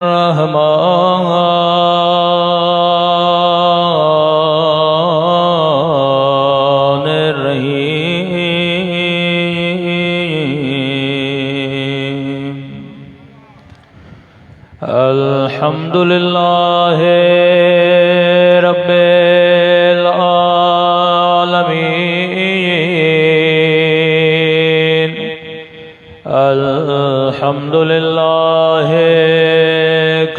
الرحمن الرحيم الحمد لله رب العالمين الحمد لله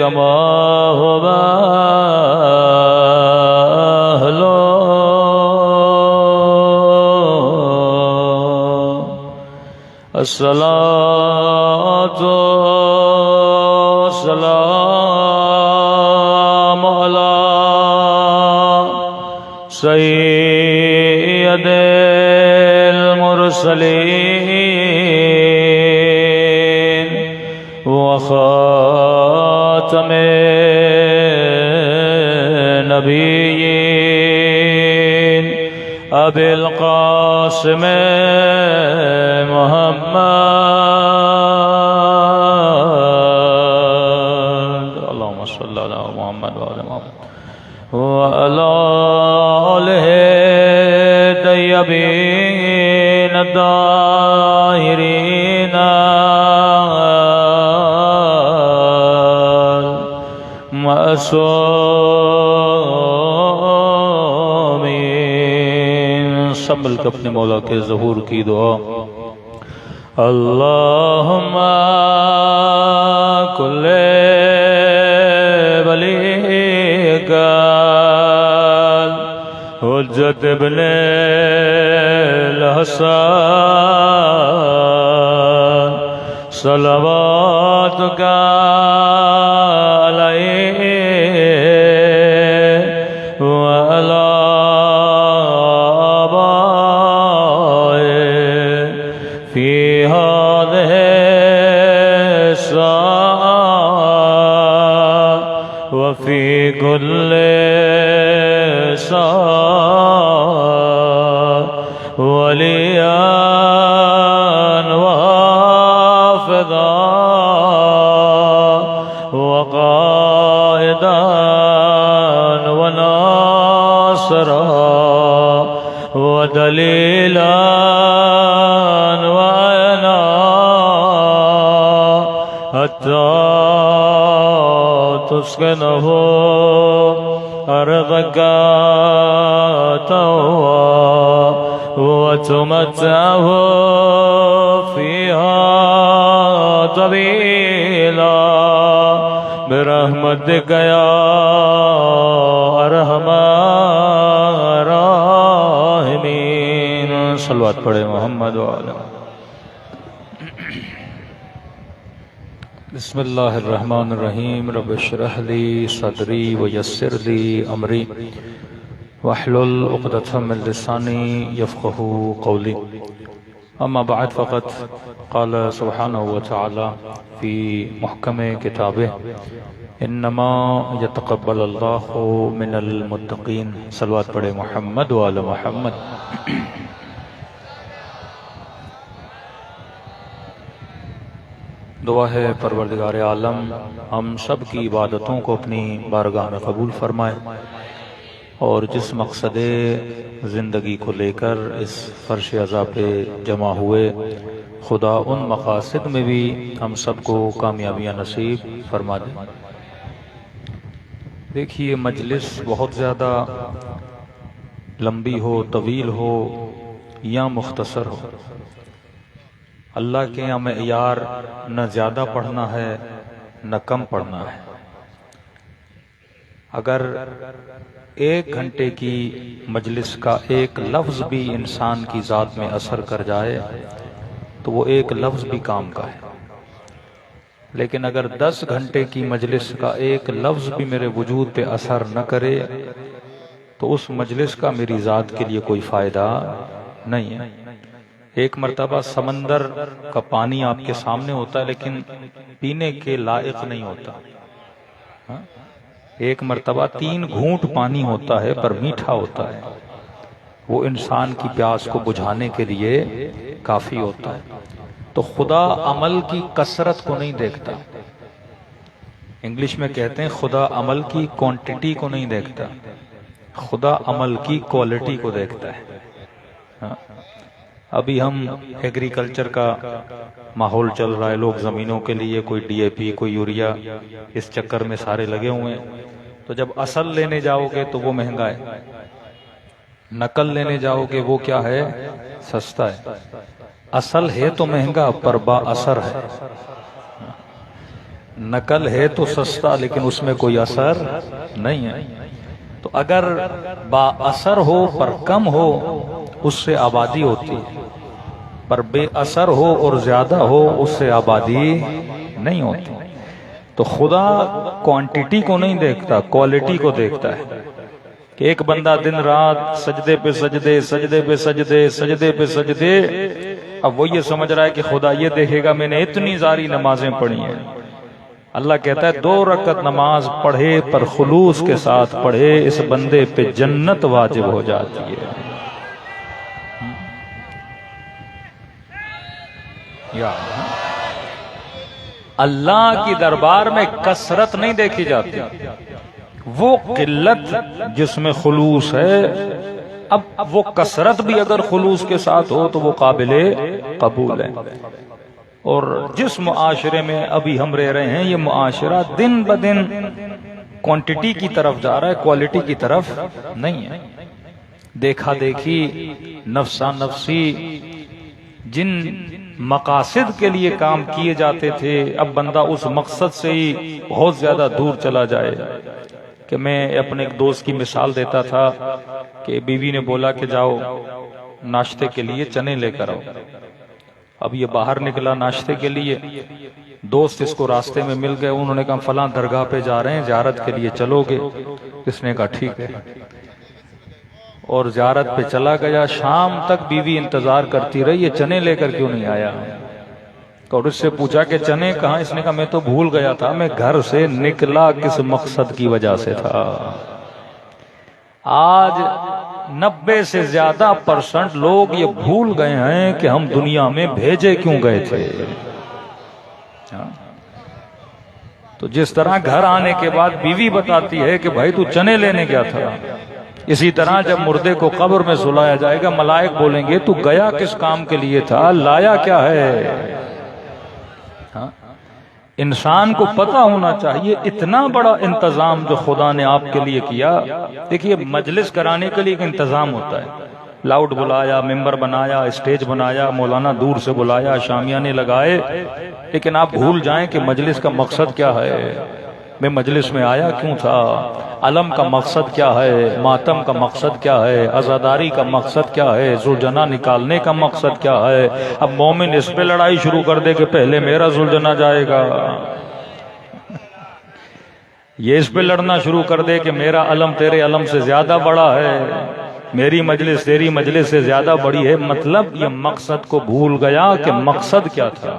كما هو أهله الصلاة والسلام على سيد المرسلين وخاتم النبيين أبي القاسم محمد اللهم صل على محمد وعلى محمد وعلى آله الطيبين الطاهرين معصومين سنبھل کے اپنے مولا کے ظہور کی دعا اللہم کل ولیک حجت ابن الحسن صلواتک علیہ وعلی آبائه فی هذه الساعة وفي كل ساعة وليا وحافظا وقائدا وناصرا ودليلا وعنا حتى تسكنه أرضك طوعا وتمتعه فيها طويلا برحمتك يا أرحم الراحمين صلوات پڑھے محمد وعلى بسم اللہ الرحمن الرحیم رب اشرح لی صدری ویسر لی امری واحلل عقدۃ من لسانی یفقهوا قولی اما بعد فقط قال سبحانہ وتعالی فی محکم کتابہ انما یتقبل اللہ من المتقین صلوات پڑھے محمد وعلی محمد دعا ہے پروردگار عالم ہم سب کی عبادتوں کو اپنی بارگاہ میں قبول فرمائے اور جس مقصد زندگی کو لے کر اس فرش عزا پہ جمع ہوئے خدا ان مقاصد میں بھی ہم سب کو کامیابیاں نصیب فرما دے۔ دیکھیے مجلس بہت زیادہ لمبی ہو، طویل ہو یا مختصر ہو، اللہ کے یہاں معیار نہ زیادہ پڑھنا ہے نہ کم پڑھنا ہے۔ اگر 1 گھنٹے کی مجلس کا ایک لفظ بھی انسان کی ذات میں اثر کر جائے تو وہ ایک لفظ بھی کام کا ہے، لیکن اگر 10 گھنٹے کی مجلس کا ایک لفظ بھی میرے وجود پہ اثر نہ کرے تو اس مجلس کا میری ذات کے لیے کوئی فائدہ نہیں ہے۔ ایک مرتبہ سمندر کا پانی آپ کے سامنے ہوتا ہے لیکن پینے کے لائق نہیں ہوتا، ایک مرتبہ 3 گھونٹ پانی ہوتا ہے پر میٹھا ہوتا ہے، وہ انسان کی پیاس کو بجھانے کے لیے کافی ہوتا ہے۔ تو خدا عمل کی کثرت کو نہیں دیکھتا، انگلش میں کہتے ہیں خدا عمل کی کوانٹٹی کو نہیں دیکھتا، خدا عمل کی کوالٹی کو دیکھتا ہے۔ ہاں، ابھی ہم ایگریکلچر کا ماحول چل رہا ہے، لوگ زمینوں کے لیے کوئی ڈی اے پی کوئی یوریا اس چکر میں سارے لگے ہوئے ہیں، تو جب اصل لینے جاؤ گے تو وہ مہنگا ہے، نقل لینے جاؤ گے وہ کیا ہے؟ سستا ہے۔ اصل ہے تو مہنگا پر با اثر ہے، نقل ہے تو سستا لیکن اس میں کوئی اثر نہیں ہے۔ تو اگر با اثر ہو پر کم ہو اس سے آبادی ہوتی ہے، پر بے اثر ہو اور زیادہ ہو اس سے آبادی نہیں ہوتی۔ تو خدا کوانٹٹی کو نہیں دیکھتا، کوالٹی کو دیکھتا ہے کہ ایک بندہ دن رات سجدے پہ سجدے، سجدے پہ سجدے، سجدے پہ سجدے، اب وہ یہ سمجھ رہا ہے کہ خدا یہ دیکھے گا میں نے اتنی ساری نمازیں پڑھی ہیں۔ اللہ کہتا ہے 2 رکعت نماز پڑھے پر خلوص کے ساتھ پڑھے، اس بندے پہ جنت واجب ہو جاتی ہے۔ یا اللہ کی دربار میں کثرت نہیں دیکھی جاتی، وہ قلت جس میں خلوص ہے۔ اب وہ کثرت بھی اگر خلوص کے ساتھ ہو تو وہ قابل قبول ہے۔ اور جس معاشرے میں ابھی ہم رہ رہے ہیں، یہ معاشرہ دن بدن کوانٹٹی کی طرف جا رہا ہے، کوالٹی کی طرف نہیں ہے۔ دیکھا دیکھی، نفسا نفسی، جن مقاصد کے لیے کام کیے جاتے تھے، اب بندہ اس مقصد سے ہی بہت زیادہ دور چلا جائے۔ کہ میں اپنے ایک دوست کی مثال دیتا تھا کہ بیوی نے بولا کہ جاؤ ناشتے کے لیے چنے لے کر آؤ۔ اب یہ باہر نکلا ناشتے کے لیے، دوست اس کو راستے میں مل گئے، انہوں نے کہا فلاں درگاہ پہ جا رہے ہیں، زیارت کے لیے چلو گے؟ اس نے کہا ٹھیک ہے، اور زیارت پہ چلا گیا۔ شام تک بیوی انتظار کرتی رہی، یہ چنے لے کر کیوں نہیں آیا؟ اور اس سے پوچھا کہ چنے کہاں؟ اس نے کہا میں تو بھول گیا تھا، میں گھر سے نکلا کس مقصد کی وجہ سے تھا۔ آج 90 سے زیادہ % لوگ یہ بھول گئے ہیں کہ ہم دنیا میں بھیجے کیوں گئے تھے۔ تو جس طرح گھر آنے کے بعد بیوی بتاتی ہے کہ بھائی تو چنے لینے گیا تھا، اسی طرح جب مردے کو قبر میں سلایا جائے گا، ملائک بولیں گے تو گیا کس کام کے لیے تھا، لایا کیا ہے؟ انسان کو پتہ ہونا چاہیے اتنا بڑا انتظام جو خدا نے آپ کے لیے کیا۔ دیکھیے مجلس کرانے کے لیے ایک انتظام ہوتا ہے، لاؤڈ بلایا، ممبر بنایا، اسٹیج بنایا، مولانا دور سے بلایا، شامیانے لگائے، لیکن آپ بھول جائیں کہ مجلس کا مقصد کیا ہے، میں مجلس میں آیا کیوں تھا، علم کا مقصد کیا ہے، ماتم کا مقصد کیا ہے، عزاداری کا مقصد کیا ہے، زلجنا نکالنے کا مقصد کیا ہے۔ اب مومن اس پہ لڑائی شروع کر دے کہ پہلے میرا زلجنا جائے گا، یہ اس پہ لڑنا شروع کر دے کہ میرا علم تیرے علم سے زیادہ بڑا ہے، میری مجلس تیری مجلس سے زیادہ بڑی ہے۔ مطلب یہ مقصد کو بھول گیا کہ مقصد کیا تھا۔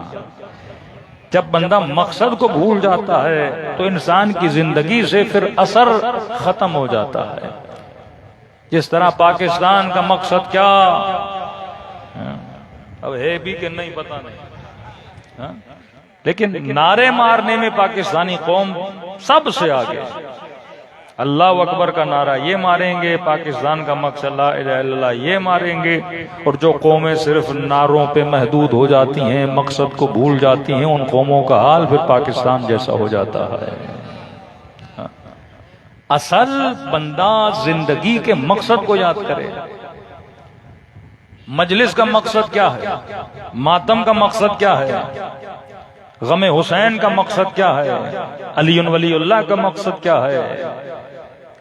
جب بندہ مقصد کو بھول جاتا ہے تو انسان کی زندگی سے پھر اثر ختم ہو جاتا ہے۔ جس طرح پاکستان کا مقصد کیا اب ہے بھی کہ نہیں پتہ نہیں، لیکن نعرے مارنے میں پاکستانی قوم سب سے آگے۔ اللہ اکبر کا نعرہ یہ ماریں گے، پاکستان کا مقصد لا الہ الا اللہ یہ ماریں گے، اور جو قومیں صرف نعروں پہ محدود ہو جاتی ہیں، مقصد کو بھول جاتی ہیں، ان قوموں کا حال پھر پاکستان جیسا ہو جاتا ہے۔ اصل بندہ زندگی کے مقصد کو یاد کرے۔ مجلس کا مقصد کیا ہے، ماتم کا مقصد کیا ہے، غم حسین کا مقصد کیا ہے، علی ولی اللہ کا مقصد کیا ہے،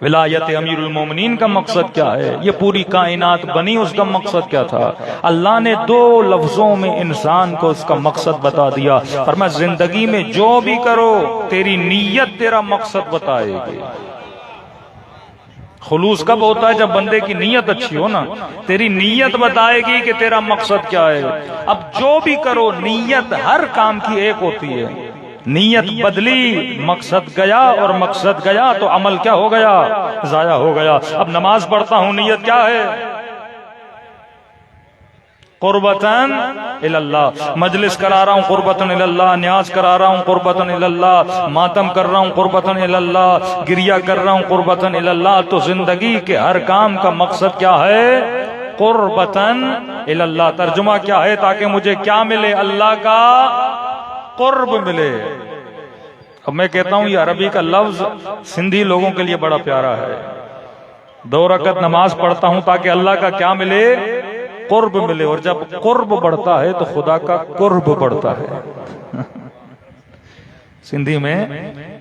ولایت امیر المومنین کا مقصد کیا ہے، یہ پوری کائنات بنی اس کا مقصد کیا تھا۔ اللہ نے 2 لفظوں میں انسان کو اس کا مقصد بتا دیا، فرمایا زندگی میں جو بھی کرو تیری نیت تیرا مقصد بتائے گی۔ خلوص کب ہوتا ہے؟ جب بندے کی نیت اچھی ہو نا، تیری نیت بتائے گی کہ تیرا مقصد کیا ہے۔ اب جو بھی کرو نیت ہر کام کی ایک ہوتی ہے، نیت بدلی مقصد گیا، اور مقصد گیا تو عمل کیا ہو گیا؟ ضائع ہو گیا۔ اب نماز پڑھتا ہوں نیت کیا ہے؟ قربتن اللہ، مجلس کرا رہا ہوں قربتن اللہ، نیاز کرا رہا ہوں قربتن اللہ، ماتم کر رہا ہوں قربتن اللہ، گریہ کر رہا ہوں قربتن اللہ. تو زندگی کے ہر کام کا مقصد کیا ہے؟ قربتن اللہ. ترجمہ کیا ہے؟ تاکہ مجھے کیا ملے؟ اللہ کا قرب ملے. اب میں کہتا ہوں یہ عربی کا لفظ سندھی لوگوں کے لیے بڑا پیارا ہے. 2 رکعت نماز پڑھتا ہوں تاکہ اللہ کا کیا ملے؟ قرب ملے. اور جب قرب بڑھتا ہے تو خدا کا قرب بڑھتا ہے. سندھی میں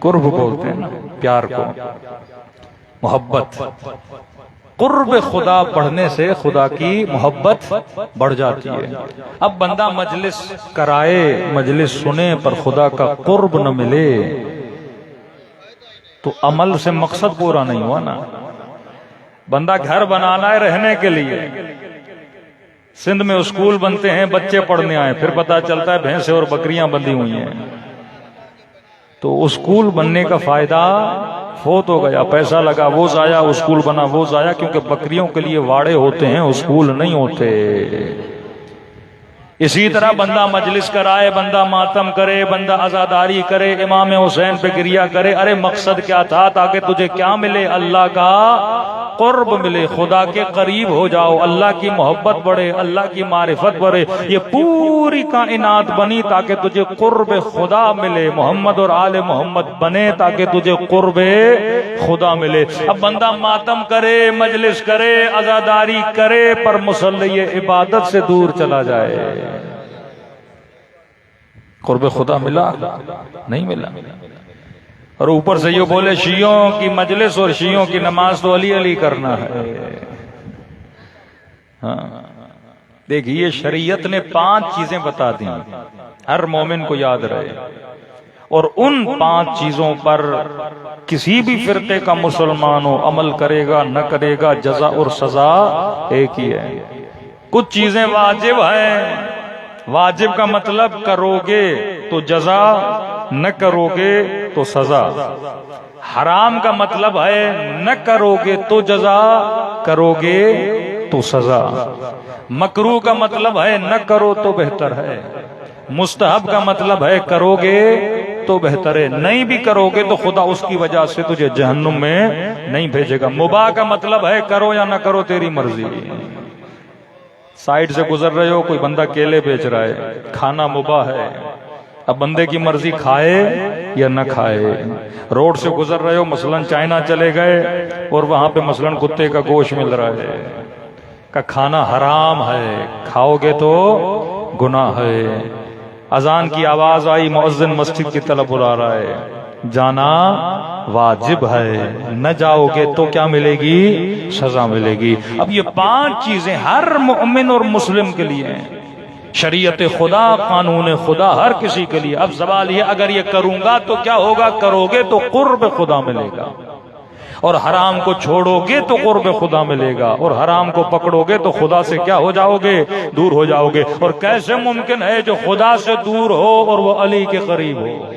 قرب بولتے ہیں نا پیار کو، محبت. قرب خدا بڑھنے سے خدا کی محبت بڑھ جاتی ہے. اب بندہ مجلس کرائے، مجلس سنے، پر خدا کا قرب نہ ملے تو عمل سے مقصد پورا نہیں ہوا نا. بندہ گھر بنانا ہے رہنے کے لیے، سندھ میں اسکول بنتے ہیں، بچے پڑھنے آئے، پھر پتا چلتا ہے بھینسیں اور بکریاں بندھی ہوئی ہیں. تو اسکول بننے کا فائدہ فوت ہو گیا، پیسہ لگا وہ ضائع، اسکول بنا وہ ضائع. کیونکہ بکریوں کے لیے واڑے ہوتے ہیں، اسکول نہیں ہوتے. اسی طرح بندہ مجلس کرائے، بندہ ماتم کرے، بندہ عزاداری کرے، امام حسین پہ گریہ کرے، ارے مقصد کیا تھا؟ تاکہ تجھے کیا ملے؟ اللہ کا قرب ملے، خدا کے قریب ہو جاؤ، اللہ کی محبت بڑھے، اللہ کی معرفت بڑھے. یہ پوری کائنات بنی تاکہ تجھے قرب خدا ملے، محمد اور آل محمد بنے تاکہ تجھے قرب خدا ملے. اب بندہ ماتم کرے، مجلس کرے، عزاداری کرے، پر مصلی عبادت سے دور چلا جائے، قرب خدا ملا؟ نہیں ملا. اور اوپر سے یہ بولے شیعوں کی مجلس اور شیعوں کی نماز تو علی علی کرنا ہے. ہاں دیکھیے شریعت نے 5 چیزیں بتا دی، ہر مومن کو یاد رہے. اور ان 5 چیزوں پر کسی بھی فرقے کا مسلمان ہو عمل کرے گا نہ کرے گا، جزا اور سزا ایک ہی ہے. کچھ چیزیں واجب ہیں، واجب کا مطلب کرو گے تو جزا، نہ کرو گے تو سزا. حرام کا مطلب ہے نہ کرو گے تو جزا، کرو گے تو سزا. مکروہ کا مطلب ہے نہ کرو تو بہتر ہے. مستحب کا مطلب ہے کرو گے تو بہتر ہے، نہیں بھی کرو گے تو خدا اس کی وجہ سے تجھے جہنم میں نہیں بھیجے گا. مباح کا مطلب ہے کرو یا نہ کرو تیری مرضی. سائیڈ سے گزر رہے ہو، کوئی بندہ کیلے بیچ رہا ہے، کھانا مباح ہے، اب بندے کی مرضی کھائے یا نہ کھائے. روڈ سے گزر رہے ہو، مثلا چائنا چلے گئے اور وہاں پہ مثلا کتے کا گوشت مل رہا ہے، کا کھانا حرام ہے، کھاؤ گے تو گناہ ہے. اذان کی آواز آئی، مؤذن مسجد کی طرف بلا رہا ہے، جانا واجب ہے، نہ جاؤ گے تو کیا ملے گی؟ سزا ملے گی. اب یہ 5 چیزیں ہر مومن اور مسلم کے لیے ہیں. شریعت خدا، قانون خدا ہر کسی کے لیے. اب سوال یہ اگر یہ کروں گا تو کیا ہوگا؟ کرو گے تو قرب خدا ملے گا، اور حرام کو چھوڑو گے تو قرب خدا ملے گا، اور حرام کو پکڑو گے تو خدا سے کیا ہو جاؤ گے؟ دور ہو جاؤ گے. اور کیسے ممکن ہے جو خدا سے دور ہو اور وہ علی کے قریب ہو؟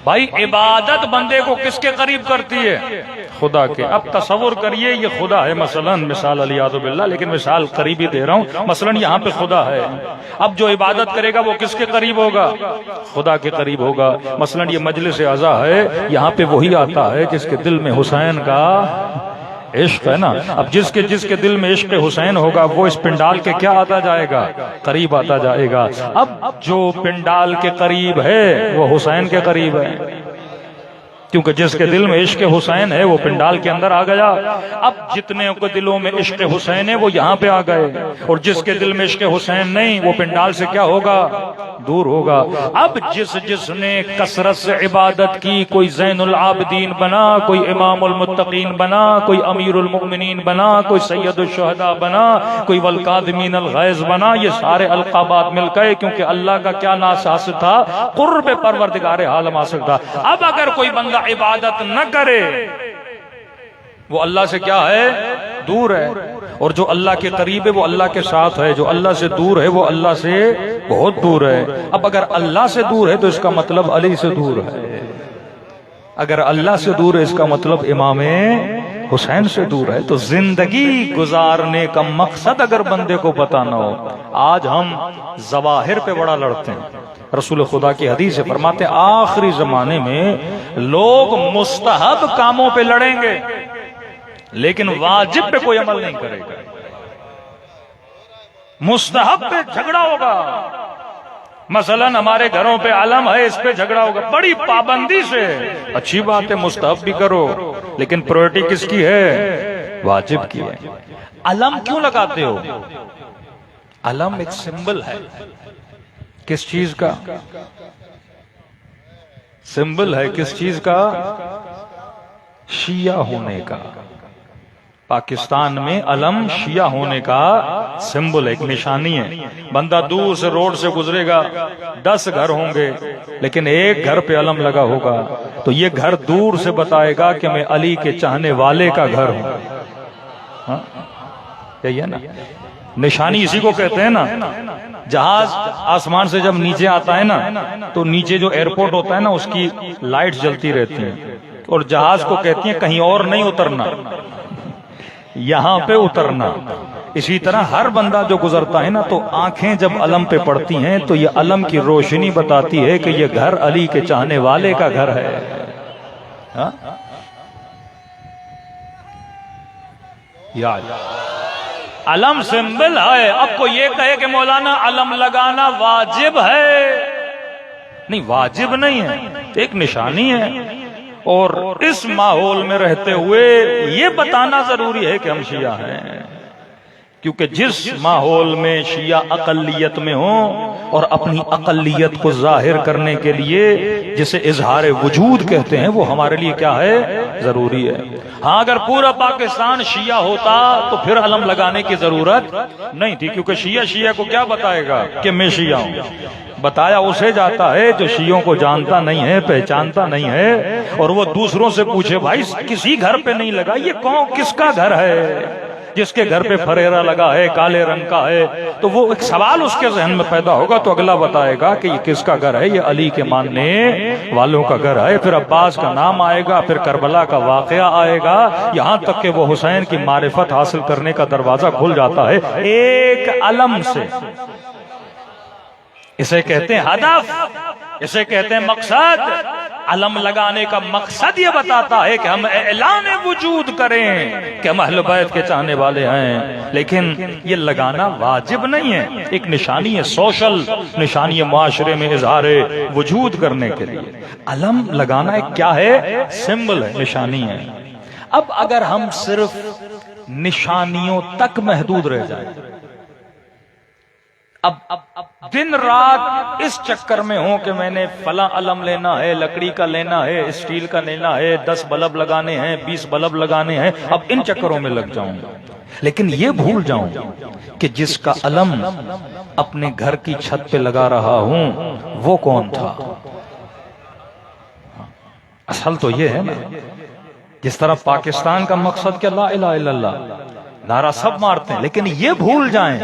بھائی عبادت بندے کو کس کے قریب کرتی ہے؟ خدا کے. اب تصور کریے یہ خدا ہے، مثلا مثال علیہ باللہ، لیکن مثال قریبی دے رہا ہوں. مثلا یہاں پہ خدا ہے، اب جو عبادت کرے گا وہ کس کے قریب ہوگا؟ خدا کے قریب ہوگا. مثلا یہ مجلس اعزا ہے، یہاں پہ وہی آتا ہے جس کے دل میں حسین کا عشق ہے نا. اب جس کے دل میں عشق حسین ہوگا وہ اس پنڈال کے کیا آتا جائے گا؟ قریب آتا جائے گا. اب جو پنڈال کے قریب ہے وہ حسین کے قریب ہے، کیونکہ جس کے دل میں عشق حسین ہے وہ پنڈال کے اندر آ گیا. اب جتنے کے دلوں میں عشق حسین ہے وہ یہاں پہ آ گئے، اور جس کے دل میں عشق حسین نہیں وہ پنڈال سے کیا ہوگا؟ دور ہوگا. اب جس نے کثرت سے عبادت کی، کوئی زین العابدین بنا، کوئی امام المتقین بنا، کوئی امیر المؤمنین بنا، کوئی سید الشہداء بنا، کوئی والکاظمین الغیظ بنا، یہ سارے القابات مل گئے. کیونکہ اللہ کا کیا ناس حاصل تھا؟ قرب پروردگار عالم حاصل تھا. اب اگر کوئی بندہ عبادت نہ کرے وہ اللہ سے کیا ہے؟ دور ہے. اور جو اللہ کے قریب ہے وہ اللہ کے ساتھ ہے، جو اللہ سے دور ہے وہ اللہ سے بہت دور ہے. اب اگر اللہ سے دور ہے تو اس کا مطلب علی سے دور ہے، اگر اللہ سے دور ہے اس کا مطلب امام حسین سے دور ہے تو زندگی گزارنے کا مقصد اگر بندے کو پتا نہ ہو. آج ہم ظواہر پہ بڑا لڑتے ہیں. رسول خدا کی حدیث فرماتے ہیں آخری زمانے میں لوگ مستحب کاموں پہ لڑیں گے لیکن واجب پہ کوئی عمل نہیں کرے گا. مستحب پہ جھگڑا ہوگا. مثلا ہمارے گھروں پہ علم ہے اس پہ جھگڑا ہوگا بڑی پابندی سے. اچھی بات ہے مستحب بھی کرو لیکن پرائرٹی کس کی ہے؟ واجب کی ہے. علم کیوں لگاتے ہو؟ علم ایک سمبل ہے. کس چیز کا سمبل ہے؟ کس چیز کا؟ شیعہ ہونے کا. پاکستان میں علم شیعہ ہونے کا سمبل ہے، ایک نشانی ہے. بندہ دور سے روڈ سے گزرے گا 10 گھر ہوں گے لیکن ایک گھر پہ علم لگا ہوگا تو یہ گھر دور سے بتائے گا کہ میں علی کے چاہنے والے کا گھر ہوں. یہی ہے نا نشانی، اسی کو کہتے ہیں نا. جہاز آسمان سے جب نیچے آتا ہے نا تو نیچے جو ایئرپورٹ ہوتا ہے نا اس کی لائٹ جلتی رہتی ہیں اور جہاز کو کہتی ہیں کہیں اور نہیں اترنا، یہاں پہ اترنا. اسی طرح ہر بندہ جو گزرتا ہے نا تو آنکھیں جب علم پہ پڑتی ہیں تو یہ علم کی روشنی بتاتی ہے کہ یہ گھر علی کے چاہنے والے کا گھر ہے. یاد علم سمبل ہے. اب کو یہ کہے کہ مولانا علم لگانا واجب ہے، نہیں واجب نہیں ہے، ایک نشانی ہے. اور اس ماحول میں رہتے ہوئے یہ بتانا ضروری ہے کہ ہم شیعہ ہیں، کیونکہ جس ماحول میں شیعہ اقلیت میں ہوں اور اپنی اقلیت کو ظاہر کرنے کے لیے جسے اظہار وجود کہتے ہیں وہ ہمارے لیے کیا ہے؟ ضروری ہے. ہاں اگر پورا پاکستان شیعہ ہوتا تو پھر علم لگانے کی ضرورت نہیں تھی، کیونکہ شیعہ کو کیا بتائے گا کہ میں شیعہ ہوں. بتایا اسے جاتا ہے جو شیعوں کو جانتا نہیں ہے، پہچانتا نہیں ہے، اور وہ دوسروں سے پوچھے بھائی کسی گھر پہ نہیں لگا، یہ کون کس کا گھر ہے؟ جس کے گھر پہ فریرا لگا ہے کالے رنگ کا ہے تو وہ ایک سوال اس کے ذہن میں پیدا ہوگا تو اگلا بتائے گا کہ یہ کس کا گھر ہے؟ یہ علی کے ماننے والوں کا گھر ہے. پھر عباس کا نام آئے گا، پھر کربلا کا واقعہ آئے گا، یہاں تک کہ وہ حسین کی معرفت حاصل کرنے کا دروازہ کھل جاتا ہے ایک علم سے. اسے کہتے ہیں ہدف، اسے کہتے ہیں مقصد. علم لگانے کا مقصد یہ بتاتا ہے کہ ہم اعلان وجود کریں کہ ہم اہل بیت کے چاہنے والے ہیں، لیکن یہ لگانا واجب نہیں ہے، ایک نشانی ہے، سوشل نشانی ہے، معاشرے میں اظہار وجود کرنے کے لیے. علم لگانا ایک کیا ہے؟ سمبل ہے، نشانی ہے. اب اگر ہم صرف نشانیوں تک محدود رہ جائیں، اب دن رات اس چکر میں ہوں کہ میں نے فلاں علم لینا ہے، لکڑی کا لینا ہے، اسٹیل کا لینا ہے، 10 بلب لگانے ہیں، 20 بلب لگانے ہیں، اب ان چکروں میں لگ جاؤں گا لیکن یہ بھول جاؤں کہ جس کا علم اپنے گھر کی چھت پہ لگا رہا ہوں وہ کون تھا. اصل تو یہ ہے نا، جس طرح پاکستان کا مقصد کیا؟ لا الہ الا اللہ، نعرہ سب مارتے ہیں لیکن یہ بھول جائیں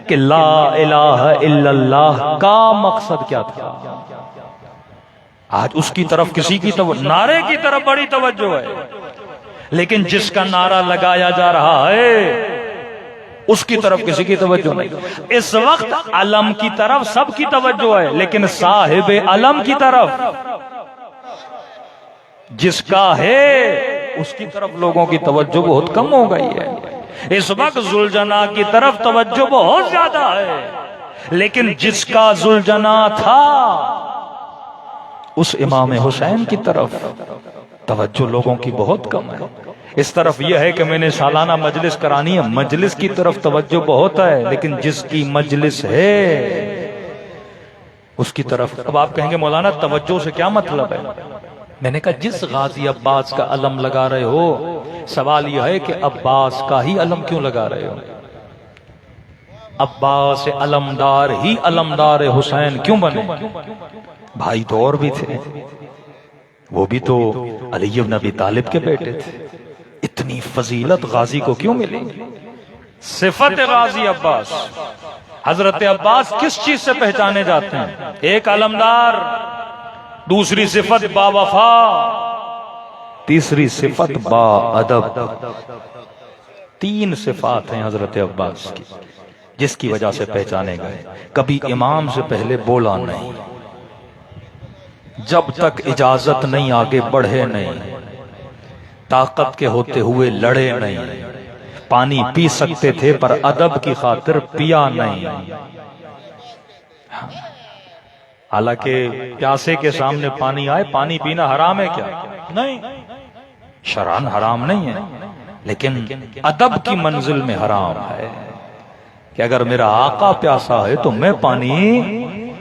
کہ لا الہ الا اللہ کا مقصد کیا تھا. آج اس کی طرف کسی کی نعرے کی طرف بڑی توجہ ہے لیکن جس کا نعرہ لگایا جا رہا ہے اس کی طرف کسی کی توجہ نہیں. اس وقت علم کی طرف سب کی توجہ ہے لیکن صاحب علم کی طرف جس کا ہے اس کی طرف لوگوں کی توجہ بہت کم ہو گئی ہے. اس وقت ذوالجناح کی طرف توجہ بہت زیادہ ہے لیکن جس کا ذوالجناح تھا اس امام حسین کی طرف توجہ لوگوں کی بہت کم ہے. اس طرف یہ ہے کہ میں نے سالانہ مجلس کرانی ہے، مجلس کی طرف توجہ بہت ہے لیکن جس کی مجلس ہے اس کی طرف. اب آپ کہیں گے مولانا توجہ سے کیا مطلب ہے؟ میں نے کہا جس غازی عباس کا علم لگا رہے ہو سوال یہ ہے کہ عباس کا ہی علم کیوں لگا رہے ہو؟ عباس علمدار ہی علمدار حسین کیوں بنے؟ بھائی تو اور بھی تھے، وہ بھی تو علی بن ابی طالب کے بیٹے تھے. اتنی فضیلت غازی کو کیوں ملی؟ صفت غازی عباس، حضرت عباس کس چیز سے پہچانے جاتے ہیں؟ ایک علمدار، دوسری صفت با وفا، تیسری صفت با ادب. تین صفات ہیں حضرت عباس کی جس کی وجہ سے پہچانے گئے. کبھی امام سے پہلے بولا نہیں، جب تک اجازت نہیں آگے بڑھے نہیں، طاقت کے ہوتے ہوئے لڑے نہیں، پانی پی سکتے تھے پر ادب کی خاطر پیا نہیں. حالانکہ پیاسے کے سامنے پانی آئے، پانی پینا حرام ہے کیا؟ نہیں، شرعاً حرام نہیں ہے، لیکن ادب کی منزل میں حرام ہے کہ اگر میرا آقا پیاسا ہے تو میں پانی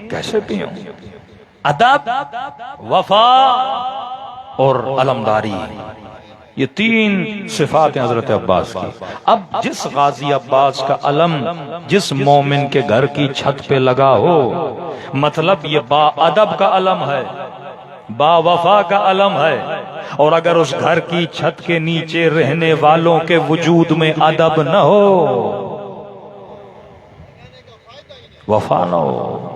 کیسے پیوں. ادب، وفا اور علمداری، یہ تین صفات ہیں حضرت عباس کی. اب جس غازی عباس کا علم جس مومن کے گھر کی چھت پہ لگا ہو، مطلب یہ با ادب کا علم ہے، با وفا کا علم ہے. اور اگر اس گھر کی چھت کے نیچے رہنے والوں کے وجود میں ادب نہ ہو، وفا نہ ہو،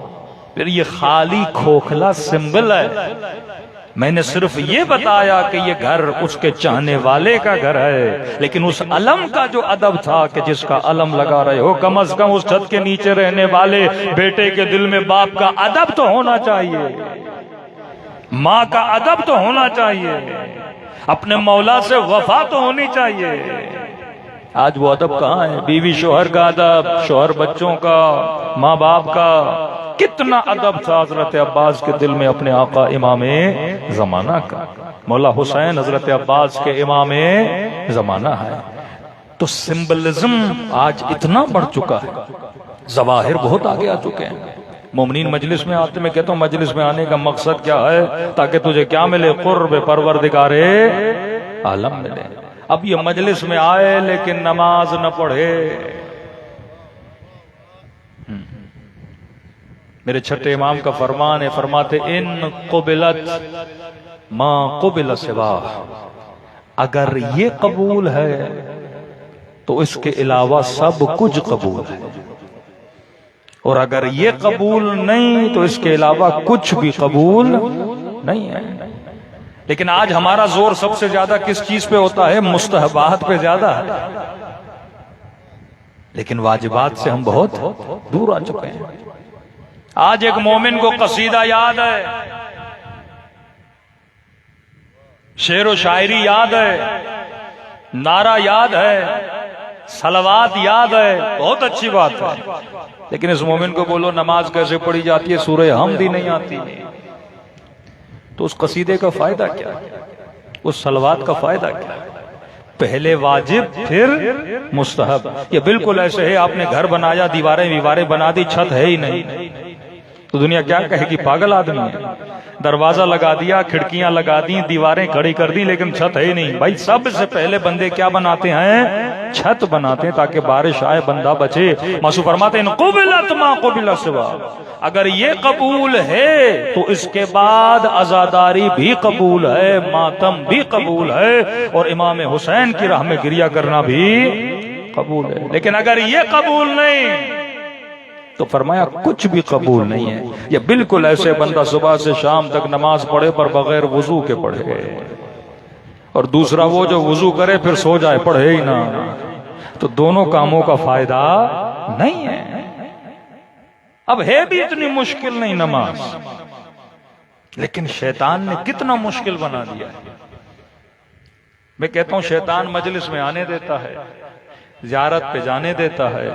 پھر یہ خالی کھوکھلا سمبل ہے. میں نے صرف یہ بتایا کہ یہ گھر اس کے چاہنے والے کا گھر ہے، لیکن اس علم کا جو ادب تھا کہ جس کا علم لگا رہے ہو، کم از کم اس چھت کے نیچے رہنے والے بیٹے کے دل میں باپ کا ادب تو ہونا چاہیے، ماں کا ادب تو ہونا چاہیے، اپنے مولا سے وفا تو ہونی چاہیے. آج وہ ادب کہاں ہے؟ بیوی شوہر کا ادب، شوہر بچوں کا، ماں باپ کا. کتنا ادب تھا حضرت عباس کے دل میں اپنے آقا امام زمانہ کا. مولا حسین حضرت عباس کے امام زمانہ ہے. تو سمبلزم آج اتنا بڑھ چکا ہے، ظواہر بہت آگے آ چکے ہیں. مومنین مجلس میں آتے، میں کہتا ہوں مجلس میں آنے کا مقصد کیا ہے؟ تاکہ تجھے کیا ملے؟ قرب پروردگار عالم ملے. اب یہ مجلس میں آئے لیکن نماز نہ پڑھے. میرے چھٹے امام کا فرمان ہے، فرماتے ان قبلت ما قبل سوا، اگر یہ قبول ہے تو اس کے علاوہ سب کچھ قبول ہے، اور اگر یہ قبول نہیں تو اس کے علاوہ کچھ بھی قبول نہیں ہے. لیکن آج ہمارا زور سب سے زیادہ کس چیز پہ ہوتا ہے؟ مستحبات پہ زیادہ ہے، لیکن واجبات سے ہم بہت دور آ چکے ہیں. آج ایک مومن کو قصیدہ یاد ہے، شعر و شاعری یاد ہے، نعرہ یاد ہے، صلوات یاد ہے، بہت اچھی بات ہے، لیکن اس مومن کو بولو نماز کیسے پڑھی جاتی ہے، سورہ حمد ہی نہیں آتی، تو اس قصیدے کا فائدہ کیا ہے؟ اس صلوات کا فائدہ کیا ہے؟ پہلے واجب پھر مستحب. یہ بالکل ایسے ہے آپ نے گھر بنایا، دیواریں بنا دی، چھت ہے ہی نہیں، تو دنیا کیا کہے گی؟ پاگل آدمی ہے. دروازہ لگا دیا، کھڑکیاں لگا دی، دیواریں کھڑی کر دی، لیکن چھت ہے ہی نہیں. بھائی سب سے پہلے بندے کیا بناتے ہیں؟ چھت بناتے ہیں تاکہ بارش آئے، بندہ بچے. معصوم فرماتے ہیں ان قبلت ما قبل سوا، اگر یہ قبول ہے تو اس کے بعد عزاداری بھی قبول ہے، ماتم بھی قبول ہے، اور امام حسین کی راہ میں گریہ کرنا بھی قبول ہے. لیکن اگر یہ قبول نہیں تو فرمایا کچھ بھی قبول نہیں ہے. یہ بالکل ایسے بندہ صبح سے شام تک نماز پڑھے پر بغیر وضو کے پڑھے، اور دوسرا وہ جو وضو کرے پھر سو جائے، پڑھے ہی نہ، تو دونوں کاموں کا فائدہ نہیں ہے. اب ہے بھی اتنی مشکل نہیں نماز، لیکن شیطان نے کتنا مشکل بنا دیا ہے. میں کہتا ہوں شیطان مجلس میں آنے دیتا ہے، زیارت پہ جانے دیتا ہے،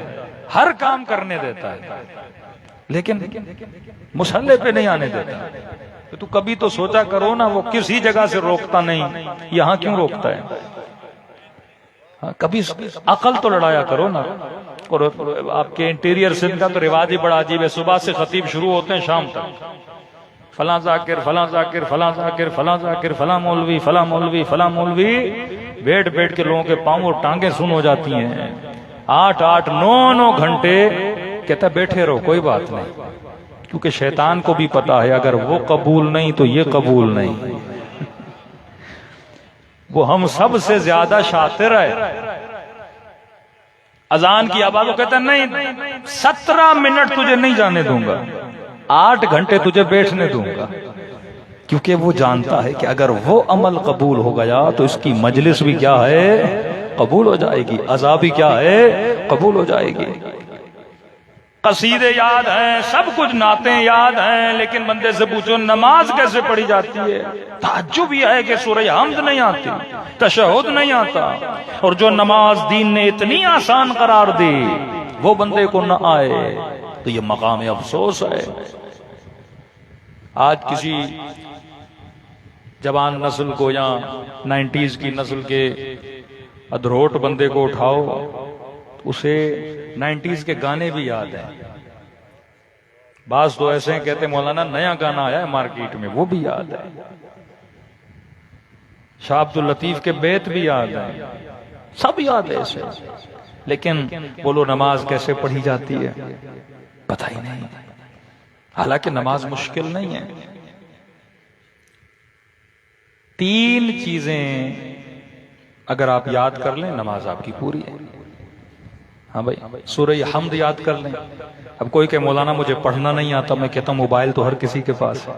ہر کام کرنے دیتا ہے، لیکن مصلی پہ نہیں آنے دیتا. تو کبھی تو سوچا کرو نا، وہ کسی جگہ سے روکتا نہیں، یہاں کیوں روکتا ہے؟ کبھی عقل تو لڑایا کرو نا. اور آپ کے انٹیریئر سندھ کا تو رواج ہی بڑا عجیب ہے، صبح سے خطیب شروع ہوتے ہیں شام تک، فلاں ذاکر فلاں ذاکر فلاں ذاکر فلاں ذاکر فلاں مولوی فلاں مولوی فلاں مولوی. بیٹھ بیٹھ کے لوگوں کے پاؤں اور ٹانگیں سن ہو جاتی ہیں. 8 9 گھنٹے کہتا بیٹھے رہو، کوئی بات نہیں، کیونکہ شیطان کو بھی پتا ہے اگر وہ قبول نہیں تو یہ قبول نہیں. وہ ہم سب سے زیادہ شاطر ہے. اذان کی آواز وہ کہتا ہے نہیں 17 منٹ تجھے نہیں جانے دوں گا، 8 گھنٹے تجھے بیٹھنے دوں گا. کیونکہ وہ جانتا ہے کہ اگر وہ عمل قبول ہو گیا تو اس کی مجلس بھی کیا ہے؟ قبول ہو جائے گی، عذاب بھی کیا ہے؟ قبول ہو جائے گی۔ قصیدے یاد ہیں، سب کچھ نعتیں یاد ہیں، لیکن بندے سے پوچھو نماز کیسے پڑھی جاتی ہے؟ تعجب یہ ہے کہ سورہ حمد نہیں آتی، تشہد نہیں آتا، اور جو نماز دین نے اتنی آسان قرار دی وہ بندے کو نہ آئے تو یہ مقام افسوس ہے۔ آج کسی جوان نسل کو یا 90s کی نسل کے ادھروٹ بندے کو اٹھاؤ، اسے 90s کے گانے بھی یاد ہیں، بعض تو ایسے ہیں کہتے مولانا نیا گانا آیا ہے مارکیٹ میں، وہ بھی یاد ہے، شاہ عبد اللطیف کے بیت بھی یاد ہیں، سب یاد ہے ایسے، لیکن بولو نماز کیسے پڑھی جاتی ہے پتہ ہی نہیں۔ حالانکہ نماز مشکل نہیں ہے، 3 چیزیں اگر آپ یاد کر لیں نماز آپ کی پوری ہے۔ ہاں بھائی، سورہ حمد یاد کر لیں۔ اب کوئی کہ مولانا مجھے پڑھنا نہیں آتا، میں کہتا ہوں موبائل تو ہر کسی کے پاس ہے،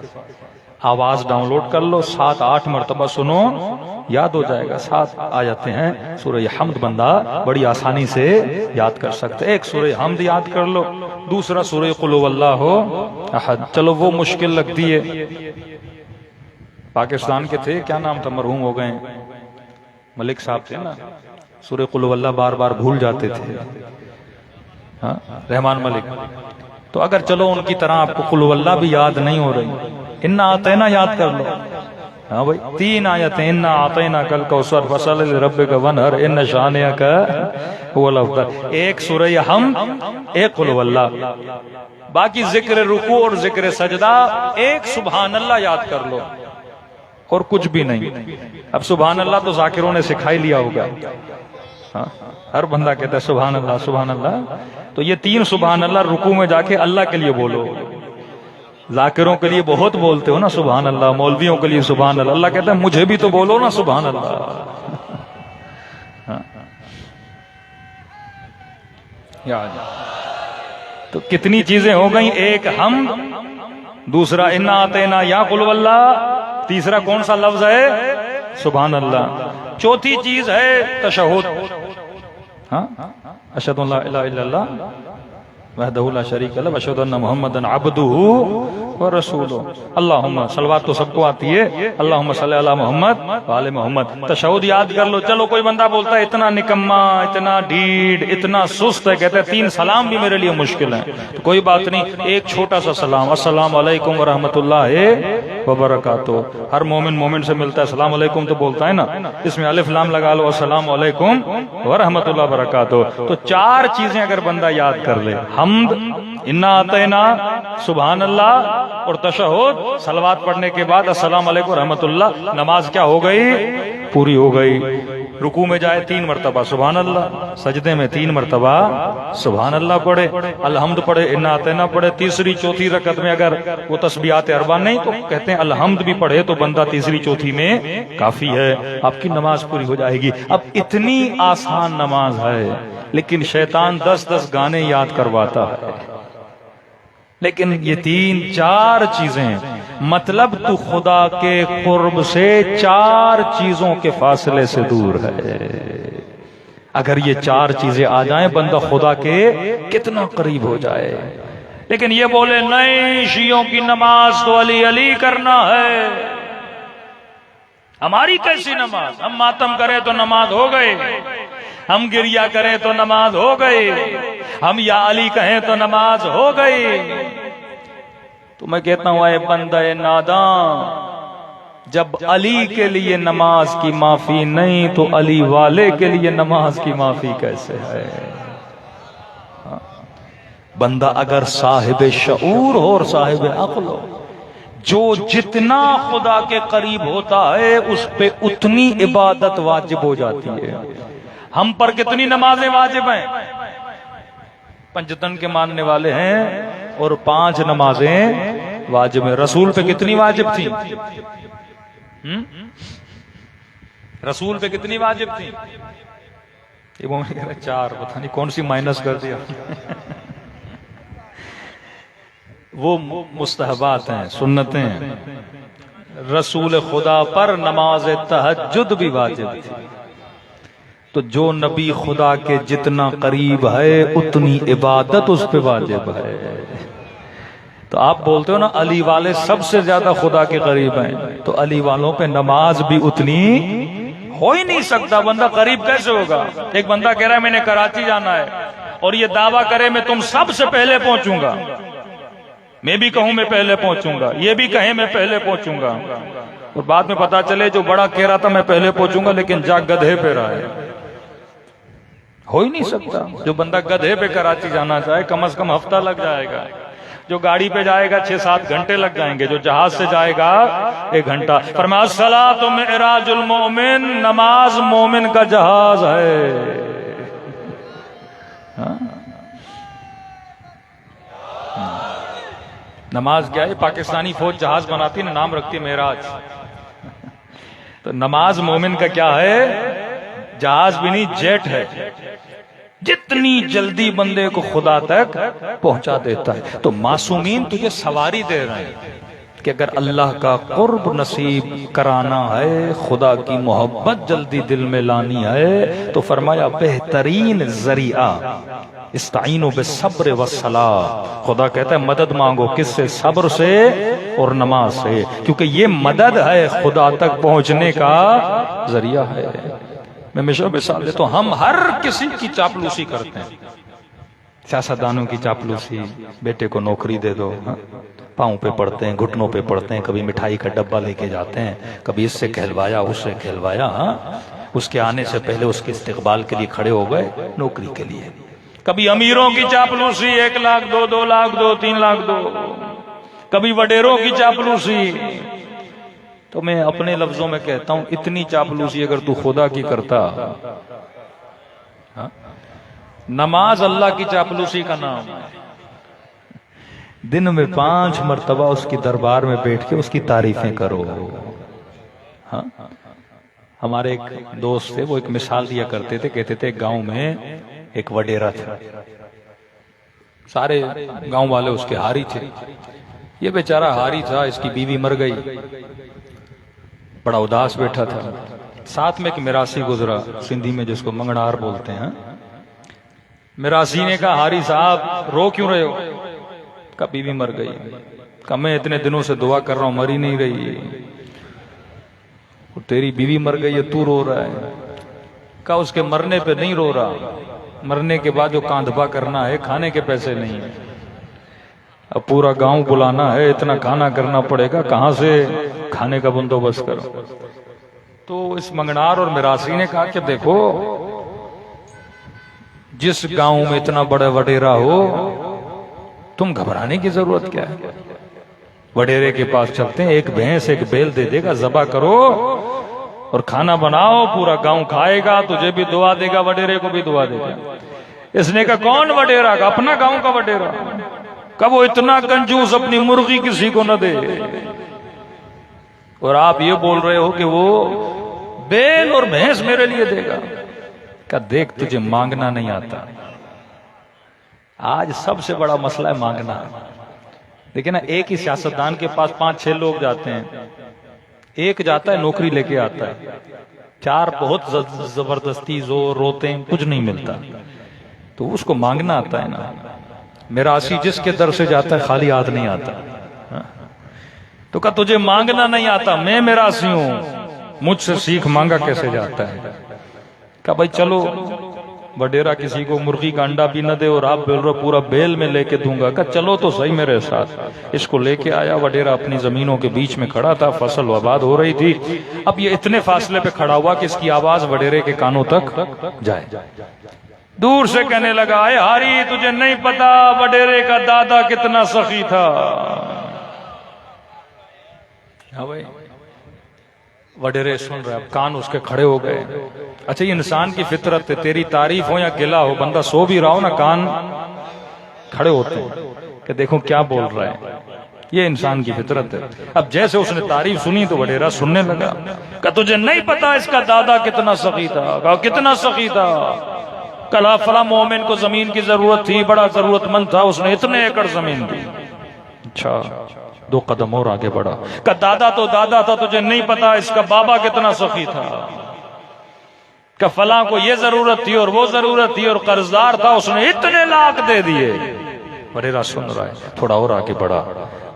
آواز ڈاؤن لوڈ کر لو، 7-8 مرتبہ سنو، یاد ہو جائے گا۔ 7 آیتیں ہیں سورہ حمد، بندہ بڑی آسانی سے یاد کر سکتے۔ ایک سورہ حمد یاد کر لو، دوسرا سورہ قل هو اللہ احد۔ چلو وہ مشکل لگتی ہے، پاکستان کے تھے، کیا نام تھا، مرحوم ہو گئے، ملک صاحب تھے نا، سورہ قل هو اللہ بار بار بھول جاتے تھے، ہاں رحمان ملک۔ تو اگر چلو ان کی طرح آپ کو قل هو اللہ بھی یاد نہیں ہو رہی، انا اعطینا یاد کر لو۔ ہاں بھائی، 3 آیتیں، انا اعطینا کل کوثر فصل لربک وانحر ان شانئک هو الابتر۔ ایک سورہ حمد، ایک قل هو اللہ، باقی ذکر رکوع اور ذکر سجدہ، ایک سبحان اللہ یاد کر لو، اور کچھ بھی نہیں۔ اب سبحان اللہ تو ذاکروں نے سکھائی لیا ہوگا، ہاں ہر بندہ کہتا ہے سبحان اللہ سبحان اللہ، تو یہ 3 سبحان اللہ رکوع میں جا کے اللہ کے لیے بولو۔ ذاکروں کے لیے بہت بولتے ہو نا سبحان اللہ، مولویوں کے لیے سبحان اللہ، اللہ کہتا ہے مجھے بھی تو بولو نا سبحان اللہ۔ تو کتنی چیزیں ہو گئیں، ایک حمد، دوسرا انا اعطینا یا قل هو اللہ، تیسرا کون سا لفظ ہے؟ سبحان اللہ، چوتھی چیز ہے تشہد، ہاں اشہد ان لا الہ الا اللہ وحدہ لا شریک لہ واشہد ان محمدا عبدہ ورسولہ۔ اللہم صلوات تو سب کو آتی ہے، اللہم صلی علی محمد وآل محمد۔ تشہد یاد کر لو۔ چلو کوئی بندہ بولتا ہے اتنا نکما، اتنا ڈھیڑ، اتنا سست ہے، کہتے ہیں 3 سلام بھی میرے لیے مشکل ہیں، تو کوئی بات نہیں، ایک چھوٹا سا سلام، السلام علیکم ورحمۃ اللہ وبرکاتہ۔ ہر مومن سے ملتا ہے السلام علیکم تو بولتا ہے نا، اس میں الف لام لگا لو، السلام علیکم ورحمۃ اللہ وبرکاتہ۔ تو 4 چیزیں اگر بندہ یاد کر لے، حمد، انا اعطینا، سبحان اللہ اور تشہد، صلوات پڑھنے کے بعد السلام علیکم ورحمۃ اللہ، نماز کیا ہو گئی؟ پوری ہو گئی۔ رکوع میں جائے 3 مرتبہ سبحان اللہ، سجدے میں 3 مرتبہ سبحان اللہ پڑھے، الحمد پڑھے، انا اعطینا پڑھے، تیسری چوتھی رکعت میں اگر وہ تسبیحات اربع نہیں تو کہتے ہیں الحمد بھی پڑھے تو بندہ تیسری چوتھی میں کافی ہے، آپ کی نماز پوری ہو جائے گی۔ اب اتنی آسان نماز ہے لیکن شیطان 10 گانے یاد کرواتا ہے، لیکن یہ 3-4 چیزیں، مطلب تو خدا کے قرب سے 4 چیزوں کے فاصلے سے دور ہے۔ اگر یہ 4 چیزیں آ جائیں بندہ خدا کے کتنا قریب ہو جائے۔ لیکن یہ بولے نہیں، شیعوں کی نماز تو علی علی کرنا ہے، ہماری کیسی نماز؟ ہم ماتم کریں تو نماز ہو گئے، ہم گریہ کریں تو نماز ہو گئی، ہم یا علی کہیں تو نماز ہو گئی۔ تو میں کہتا ہوں اے بندہ ناداں، جب علی کے لیے نماز کی معافی نہیں تو علی والے کے لیے نماز کی معافی کیسے ہے؟ بندہ اگر صاحب شعور ہو اور صاحب عقل ہو، جو جتنا خدا کے قریب ہوتا ہے اس پہ اتنی عبادت واجب ہو جاتی ہے۔ ہم پر کتنی نمازیں واجب ہیں؟ 5 دن کے ماننے والے ہیں اور 5 نمازیں واجب ہیں۔ رسول پہ کتنی واجب تھی؟ رسول پہ کتنی واجب تھی؟ یہ وہ 4، پتہ نہیں کون سی مائنس کر دیا۔ وہ مستحبات ہیں، سنتیں ہیں، رسول خدا پر نماز تہجد بھی واجب تھی. تو جو نبی خدا کے جتنا قریب ہے اتنی عبادت اس پہ واجب ہے. تو آپ بولتے ہو نا علی والے سب سے زیادہ خدا کے قریب ہیں، تو علی والوں پہ نماز بھی اتنی ہو ہی نہیں سکتا. بندہ قریب کیسے ہوگا؟ ایک بندہ کہہ رہا ہے میں نے کراچی جانا ہے اور یہ دعویٰ کرے میں تم سب سے پہلے پہنچوں گا، میں بھی کہوں میں پہلے پہنچوں گا، یہ بھی کہیں میں پہلے پہنچوں گا، اور بعد میں پتا چلے جو بڑا کہہ رہا تھا میں پہلے پہنچوں گا لیکن جا گدھے پہ رہا ہے. ہو ہی نہیں سکتا. جو بندہ گدھے پہ کراچی جانا چاہے کم از کم ہفتہ لگ جائے گا، جو گاڑی پہ جائے گا 6-7 گھنٹے لگ جائیں گے، جو جہاز سے جائے گا 1 گھنٹہ. فرمایا الصلاۃ معراج المومن، نماز مومن کا جہاز ہے. نماز کیا ہے؟ پاکستانی فوج جہاز بناتی ہے، نام رکھتی ہے معراج. تو نماز مومن کا کیا ہے؟ جہاز بھی نہیں، جیٹ ہے. جتنی جلدی بندے کو خدا تک پہنچا دیتا ہے. تو معصومین تجھے سواری دے رہے ہیں کہ اگر اللہ کا قرب نصیب کرانا ہے، خدا کی محبت جلدی دل میں لانی ہے، تو فرمایا بہترین ذریعہ استعینوا بالصبر والصلاۃ. خدا کہتا ہے مدد مانگو کس سے؟ صبر سے اور نماز سے، کیونکہ یہ مدد ہے خدا تک پہنچنے کا ذریعہ ہے. میں ہمیشہ مثال دیتا ہوں، ہم ہر کسی کی چاپلوسی کرتے ہیں. سیاستدانوں کی چاپلوسی، بیٹے کو نوکری دے دو، پاؤں پہ پڑتے ہیں، گھٹنوں پہ پڑتے ہیں، کبھی مٹھائی کا ڈبہ لے کے جاتے ہیں، کبھی اس سے کہلوایا اس سے کہلوایا. اس کے آنے سے پہلے اس کے استقبال کے لیے کھڑے ہو گئے نوکری کے لیے. کبھی امیروں کی چاپلوسی، 1 لاکھ دو، 2 لاکھ دو، 3 لاکھ دو. کبھی وڈیروں کی چاپلوسی. تو میں اپنے لفظوں میں کہتا ہوں اتنی چاپلوسی اگر تو خدا کی کرتا. نماز اللہ کی چاپلوسی کا نام ہے. دن میں 5 مرتبہ اس کی دربار میں بیٹھ کے اس کی تعریفیں کرو. ہمارے ایک دوست تھے، وہ ایک مثال دیا کرتے تھے، کہتے تھے گاؤں میں ایک وڈیرا تھا، سارے گاؤں والے اس کے ہاری تھے. یہ بیچارہ ہاری تھا، اس کی بیوی مر گئی، بڑا اداس بیٹھا تھا. ساتھ میں ایک میراثی گزرا، سندھی میں جس کو منگڑار بولتے ہیں. میراثی نے کہا ہاری صاحب رو کیوں رہے ہو؟ کہا بیوی مر گئی. کہا میں اتنے دنوں سے دعا کر رہا ہوں مری نہیں رہی. تیری بیوی مر گئی ہے تو رو رہا ہے. کہا اس کے مرنے پہ نہیں رو رہا، مرنے کے بعد جو کاندھبا کرنا ہے کھانے کے پیسے نہیں، اب پورا گاؤں بلانا ہے، اتنا کھانا کرنا پڑے گا، کہاں سے کھانے کا بندوبست کرو. تو اس منگنار اور میراثی نے کہا کہ دیکھو جس گاؤں میں اتنا بڑا وڈیرا ہو تم گھبرانے کی ضرورت کیا ہے؟ وڈیرے کے پاس چلتے ہیں، ایک بھینس ایک بیل دے دے گا، ذبح کرو اور کھانا بناؤ، پورا گاؤں کھائے گا، تجھے بھی دعا دے گا، وڈیرے کو بھی دعا دے گا. اس نے کہا کون وڈیرا؟ کا اپنا گاؤں کا وڈیرا. کب وہ اتنا کنجوس اپنی مرغی کسی کو نہ دے، اور آپ یہ بول رہے ہو کہ وہ بیل اور بھینس میرے لیے دے گا. کہ دیکھ تجھے مانگنا نہیں آتا. آج سب سے بڑا مسئلہ ہے مانگنا. لیکن ایک ہی سیاستدان کے پاس 5-6 لوگ جاتے ہیں، ایک جاتا ہے نوکری لے کے آتا ہے، 4 بہت زبردستی زور روتے ہیں، کچھ نہیں ملتا. تو اس کو مانگنا آتا ہے نا. میراثی جس کے در سے جاتا ہے خالی ہاتھ نہیں آتا. تو کہا تجھے مانگنا نہیں آتا، میں میراثی ہوں، مجھ سے سیکھ مانگا کیسے جاتا ہے. کہا بھائی چلو، وڈیرا کسی کو مرغی کا انڈا بھی نہ دے اور آپ بول رہے پورا بیل میں لے کے دوں گا. کہا چلو تو صحیح میرے ساتھ. اس کو لے کے آیا. وڈیرا اپنی زمینوں کے بیچ میں کھڑا تھا، فصل آباد ہو رہی تھی. اب یہ اتنے فاصلے پہ کھڑا ہوا کہ اس کی آواز وڈیرے کے کانوں تک جائے. دور سے کہنے لگا اے ہاری تجھے نہیں پتا وڈیرے کا دادا کتنا سخی تھا. ہاں بھائی وڈیرے سن رہے، اب کان اس کے کھڑے ہو گئے. اچھا یہ انسان کی فطرت ہے، تیری تعریف ہو یا گلا ہو، بندہ سو بھی رہا ہو نا کان کھڑے ہوتے ہیں کہ دیکھو کیا بول رہا ہے. یہ انسان کی فطرت ہے. اب جیسے اس نے تعریف سنی تو وڈیرا سننے لگا. کہ تجھے نہیں پتا اس کا دادا کتنا سخی تھا. کہا کتنا سخی تھا؟ کلا فلاں مومن کو زمین کی ضرورت تھی، بڑا ضرورت مند تھا، اس نے اتنے ایکڑ زمین دی. اچھا 2 قدم اور آگے بڑھا، کہ دادا تو دادا تھا، تجھے نہیں پتا اس کا بابا کتنا سخی تھا، کہ فلاں کو یہ ضرورت تھی اور وہ ضرورت تھی اور قرضدار تھا، اس نے اتنے لاکھ دے دیے۔ وڈیرا سن رہا ہے، تھوڑا اور آگے بڑھا،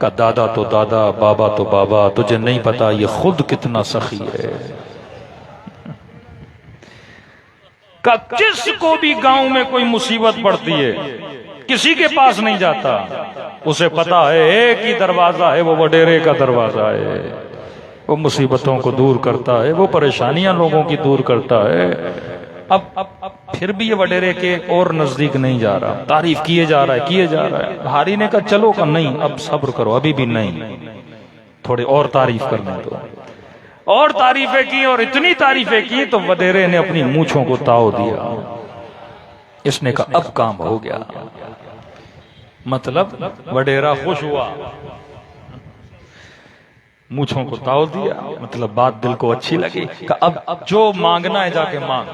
کہ دادا تو دادا بابا تو بابا، تجھے نہیں پتا یہ خود کتنا سخی ہے۔ کہ جس کو بھی گاؤں میں کوئی مصیبت پڑتی ہے کسی کے پاس نہیں جاتا، اسے پتا ہے ایک ہی دروازہ ہے، وہ وڈیرے کا دروازہ ہے، وہ مصیبتوں کو دور کرتا ہے، وہ پریشانیاں لوگوں کی دور کرتا ہے۔ اب پھر بھی یہ وڈیرے کے اور نزدیک نہیں جا رہا، تعریف کیے جا رہا ہے۔ بھاری نے کہا چلو کہ نہیں، اب صبر کرو، ابھی بھی نہیں، تھوڑے اور تعریف کرنے دو۔ اور تعریفیں کی اور اتنی تعریفیں کی تو وڈیرے نے اپنی مونچھوں کو تاؤ دیا۔ اس نے کہا اب کام ہو گیا، مطلب وڈیرا خوش ہوا، مونچھوں کو تاؤ دیا، مطلب بات دل کو اچھی لگی، کہ اب جو مانگنا ہے جا کے مانگ۔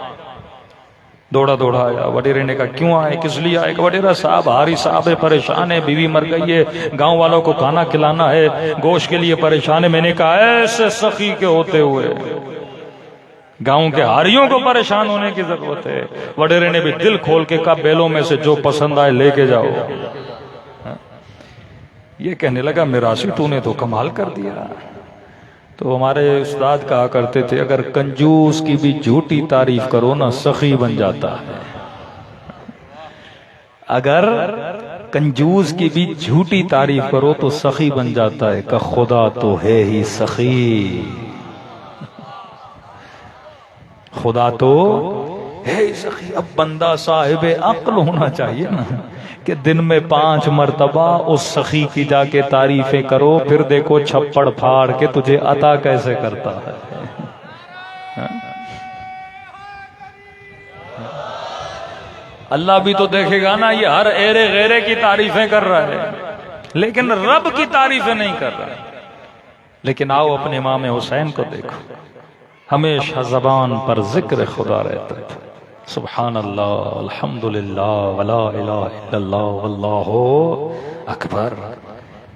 دوڑا دوڑا آیا، وڈیرے نے کہا کیوں آئے، کس لیے آئے؟ کہ وڈیرا صاحب ہاری صاحب ہے، پریشان ہے، بیوی مر گئی ہے، گاؤں والوں کو کھانا کھلانا ہے، گوشت کے لیے پریشان ہے۔ میں نے کہا ایسے سخی کے ہوتے ہوئے گاؤں کے ہاریوں کو پریشان ہونے کی ضرورت ہے؟ وڈیرے نے بھی دل کھول کے کہا بیلوں میں سے جو پسند آئے لے کے جاؤ۔ یہ کہنے لگا میراثی تو نے تو کمال کر دیا۔ تو ہمارے استاد کہا کرتے تھے اگر کنجوس کی بھی جھوٹی تعریف کرو نا سخی بن جاتا ہے۔ اگر کنجوس کی بھی جھوٹی تعریف کرو تو سخی بن جاتا ہے، کہ خدا تو ہے ہی سخی، خدا تو ہے ہی سخی۔ اب بندہ صاحب عقل ہونا چاہیے نا، کہ دن میں 5 مرتبہ اس سخی کی جا کے تعریفیں کرو، پھر دیکھو چھپڑ پھاڑ کے تجھے عطا کیسے کرتا ہے۔ اللہ بھی تو دیکھے گا نا، یہ ہر ایرے غیرے کی تعریفیں کر رہا ہے لیکن رب کی تعریفیں نہیں کر رہا۔ لیکن آؤ اپنے امام حسین کو دیکھو، ہمیشہ زبان پر ذکر خدا رہتا تھا، سبحان اللہ، الحمدللہ، ولا الہ الا اللہ، واللہ اکبر۔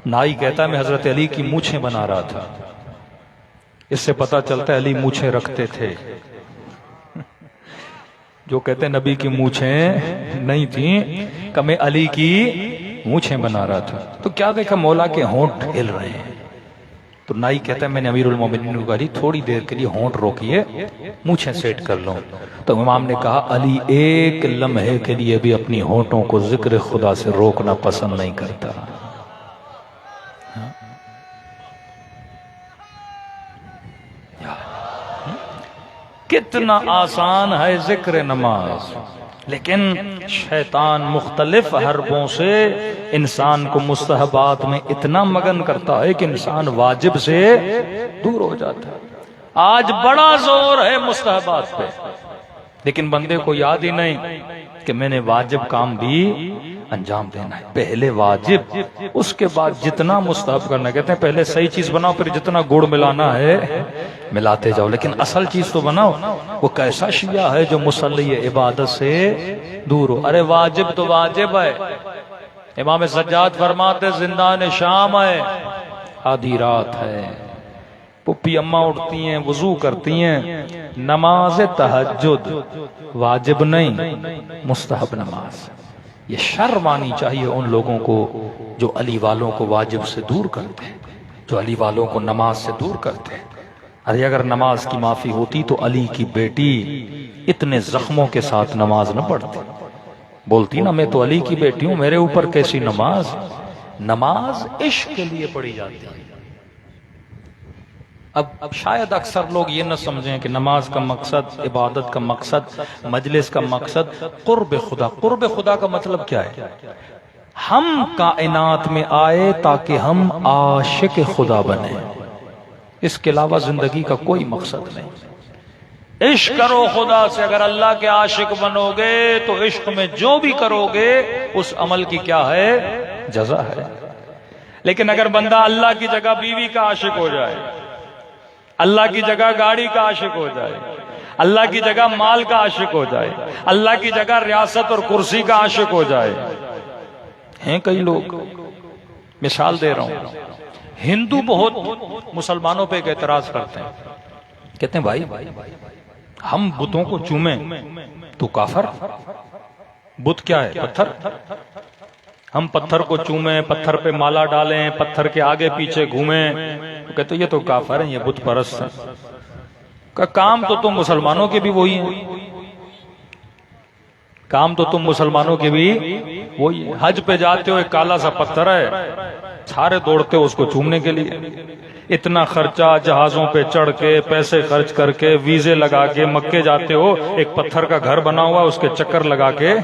نائی کہتا ہے میں حضرت علی کی مونچھیں بنا رہا تھا، اس سے پتہ چلتا ہے علی مونچھیں رکھتے تھے۔ جو کہتے ہیں نبی کی مونچھیں نہیں تھیں، کہ میں علی کی مونچھیں بنا رہا تھا، تو کیا دیکھا مولا کے ہونٹ ہل رہے ہیں۔ تو نائی کہتا ہے میں نے امیر المومنین کو کہا تھوڑی دیر کے لیے ہونٹ روکیے، مونچھیں سیٹ کر لوں۔ تو امام نے کہا علی ایک لمحے کے لیے بھی اپنی ہونٹوں کو ذکر خدا سے روکنا پسند نہیں کرتا۔ کتنا آسان ہے ذکر نماز، لیکن شیطان مختلف حربوں سے انسان کو مستحبات میں اتنا مگن کرتا ہے کہ انسان واجب سے دور ہو جاتا ہے۔ آج بڑا زور ہے مستحبات پہ، لیکن بندے کو یاد ہی نہیں کہ میں نے واجب کام بھی انجام دینا ہے۔ پہلے واجب، اس کے بعد جتنا مستحب کرنا، کہتے ہیں پہلے صحیح چیز بناؤ، پھر جتنا گڑ ملانا ہے ملاتے جاؤ، لیکن اصل چیز تو بناؤ۔ وہ کیسا شیعہ ہے جو مصلی عبادت سے دور ہو؟ ارے واجب تو واجب ہے۔ امام سجاد فرماتے زندان شام ہے، آدھی رات ہے، پپی اماں اٹھتی ہیں، وضو کرتی ہیں، نماز تہجد واجب نہیں، مستحب نماز۔ یہ شرم آنی چاہیے ان لوگوں کو جو علی والوں کو واجب سے دور کرتے ہیں، جو علی والوں کو نماز سے دور کرتے ہیں۔ ارے اگر نماز کی معافی ہوتی تو علی کی بیٹی اتنے زخموں کے ساتھ نماز نہ پڑھتی، بولتی نا میں تو علی کی بیٹی ہوں، میرے اوپر کیسی نماز؟ نماز عشق کے لیے پڑھی جاتی ہے۔ اب شاید اکثر لوگ یہ نہ سمجھیں کہ نماز کا مقصد، عبادت کا مقصد، مجلس کا مقصد قرب خدا۔ قرب خدا کا مطلب کیا ہے؟ ہم کائنات میں آئے تاکہ ہم عاشق خدا بنیں، اس کے علاوہ زندگی کا کوئی مقصد نہیں۔ عشق کرو خدا سے، اگر اللہ کے عاشق بنو گے تو عشق میں جو بھی کرو گے اس عمل کی کیا ہے؟ جزا ہے۔ لیکن اگر بندہ اللہ کی جگہ بیوی کا عاشق ہو جائے، اللہ کی جگہ گاڑی کا عاشق ہو جائے، اللہ کی جگہ مال کا عاشق ہو جائے، اللہ کی جگہ ریاست اور کرسی کا عاشق ہو جائے، ہیں کئی لوگ، مثال دے رہا ہوں، ہندو بہت مسلمانوں پہ ایک اعتراض کرتے ہیں، کہتے ہیں بھائی ہم بتوں کو چومیں تو کافر؟ بت کیا ہے؟ پتھر۔ ہم پتھر کو چومیں، پتھر پہ مالا ڈالیں، پتھر کے آگے پیچھے گھومیں، تو کہتے ہیں یہ تو کافر ہیں، یہ بت پرست ہیں۔ کہ کام تو تم مسلمانوں کے بھی وہی ہیں، کام تو تم مسلمانوں کے بھی وہی ہیں۔ حج پہ جاتے ہو، ایک کالا سا پتھر ہے، سارے دوڑتے ہو اس کو چومنے کے لیے، اتنا خرچہ جہازوں پہ چڑھ کے، پیسے خرچ کر کے، ویزے لگا کے مکے جاتے ہو، ایک پتھر کا گھر بنا ہوا اس کے چکر لگا کے۔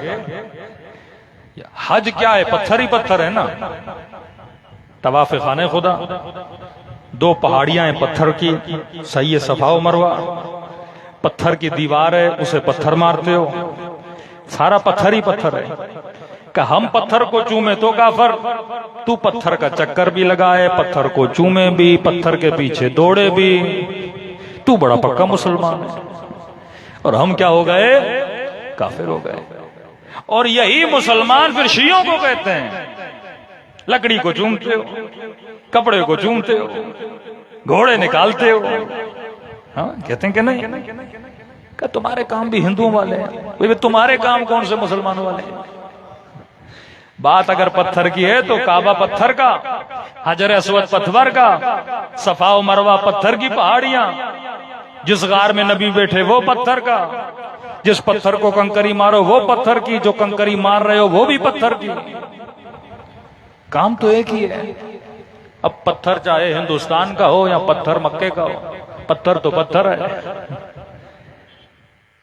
حج کیا ہے؟ پتھر ہی پتھر ہے نا۔ طواف خانہ خدا، دو پہاڑیاں ہیں پتھر کی، صحیح صفا و مروہ، پتھر کی دیوار ہے، اسے پتھر مارتے ہو، سارا پتھر ہی پتھر ہے۔ کہ ہم پتھر کو چومے تو کافر، تو پتھر کا چکر بھی لگائے، پتھر کو چومے بھی، پتھر کے پیچھے دوڑے بھی، تو بڑا پکا مسلمان ہے، اور ہم کیا ہو گئے؟ کافر ہو گئے۔ اور یہی مسلمان پھر شیعوں کو کہتے ہیں لکڑی کو چومتے ہو، کپڑے کو چومتے ہو، گھوڑے نکالتے ہو، ہاں کہتے ہیں کہ نہیں؟ کہ تمہارے کام بھی ہندوؤں والے ہیں، تمہارے کام کون سے مسلمانوں والے ہیں؟ بات اگر پتھر کی ہے تو کعبہ پتھر کا، حجر اسود پتھر کا، صفا و مروہ پتھر کی پہاڑیاں، جس غار میں نبی بیٹھے وہ پتھر کا، جس پتھر کو کنکری مارو وہ پتھر کی، جو کنکری مار رہے ہو وہ بھی پتھر کی، کام تو ایک ہی ہے۔ اب پتھر چاہے ہندوستان کا ہو یا پتھر مکے کا ہو، پتھر تو پتھر ہے۔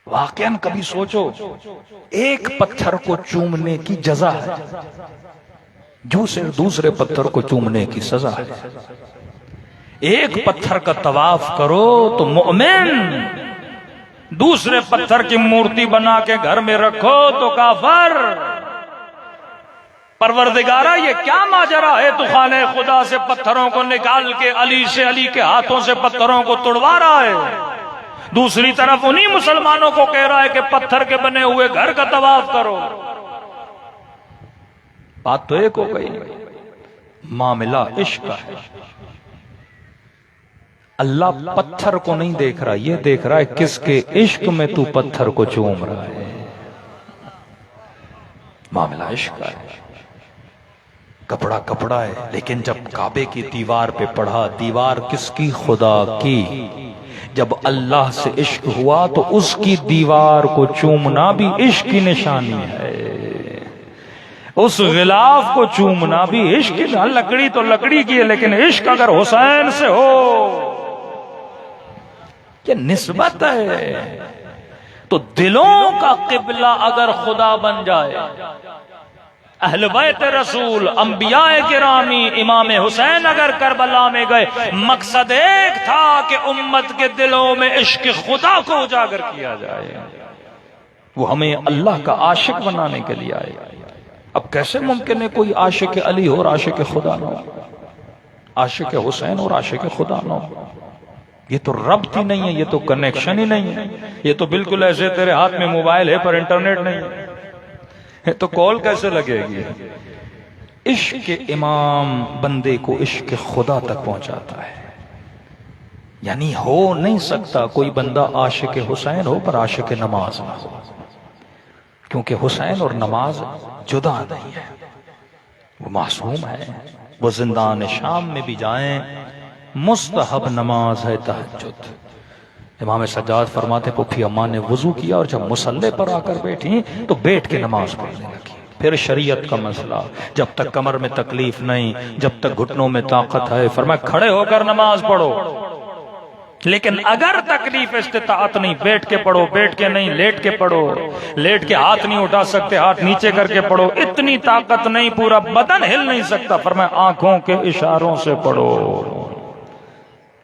واقعاً کبھی سوچو، ایک پتھر کو چومنے کی جزا ہے جو صرف دوسرے پتھر کو چومنے کی سزا ہے۔ ایک پتھر کا طواف کرو تو مومن، دوسرے پتھر کی مورتی بنا کے گھر میں رکھو تو کافر۔ پروردگارہ یہ کیا ماجرا ہے؟ تو خانہ خدا سے پتھروں کو نکال کے علی سے، علی کے ہاتھوں سے پتھروں کو توڑوا رہا ہے، دوسری طرف انہی مسلمانوں کو کہہ رہا ہے کہ پتھر کے بنے ہوئے گھر کا طواف کرو۔ بات تو ایک ہو گئی، معاملہ عشق کا ہے۔ اللہ پتھر کو نہیں دیکھ رہا، یہ دیکھ رہا ہے کس کے عشق میں تو پتھر کو چوم رہا ہے۔ معاملہ عشق کا ہے۔ کپڑا کپڑا ہے، لیکن جب کعبے کی دیوار پہ پڑھا، دیوار کس کی؟ خدا کی۔ جب اللہ سے عشق ہوا تو اس کی دیوار کو چومنا بھی عشق کی نشانی ہے، اس غلاف کو چومنا بھی عشق کی۔ لکڑی تو لکڑی کی ہے، لیکن عشق اگر حسین سے ہو، یہ نسبت ہے۔ تو دلوں کا قبلہ اگر خدا بن جائے، اہل بیت رسول، انبیاء کرامی، امام حسین اگر کربلا میں گئے، مقصد ایک تھا کہ امت کے دلوں میں عشق خدا کو اجاگر کیا جائے، وہ ہمیں اللہ کا عاشق بنانے کے لیے آئے۔ اب کیسے ممکن ہے کوئی عاشق علی ہو اور عاشق خدا نہ ہو، عاشق حسین اور عاشق خدا نہ ہو؟ یہ تو ربط ہی نہیں ہے، یہ تو کنیکشن ہی نہیں ہے، یہ تو بالکل ایسے تیرے ہاتھ میں موبائل ہے پر انٹرنیٹ نہیں ہے، تو کال کیسے لگے گی؟ عشق امام بندے کو عشق خدا تک پہنچاتا ہے۔ یعنی ہو نہیں سکتا کوئی بندہ عاشق حسین ہو پر عاشق نماز نہ ہو، کیونکہ حسین اور نماز جدا نہیں ہے، وہ معصوم ہے۔ وہ زندان شام میں بھی جائیں، مستحب نماز ہے تہجد۔ امام سجاد فرماتے پھوپھی اماں نے وضو کیا اور جب مصلی پر آ کر بیٹھی تو بیٹھ کے نماز پڑھنے لگی۔ پھر شریعت کا مسئلہ، جب تک کمر میں تکلیف نہیں، جب تک گھٹنوں میں طاقت ہے، فرمایا کھڑے ہو کر نماز پڑھو، لیکن اگر تکلیف استطاعت نہیں، بیٹھ کے پڑھو، بیٹھ کے نہیں لیٹ کے پڑھو، لیٹ کے ہاتھ نہیں اٹھا سکتے ہاتھ نیچے کر کے پڑھو، اتنی طاقت نہیں، پورا بدن ہل نہیں سکتا، فرمایا آنکھوں کے اشاروں سے پڑھو،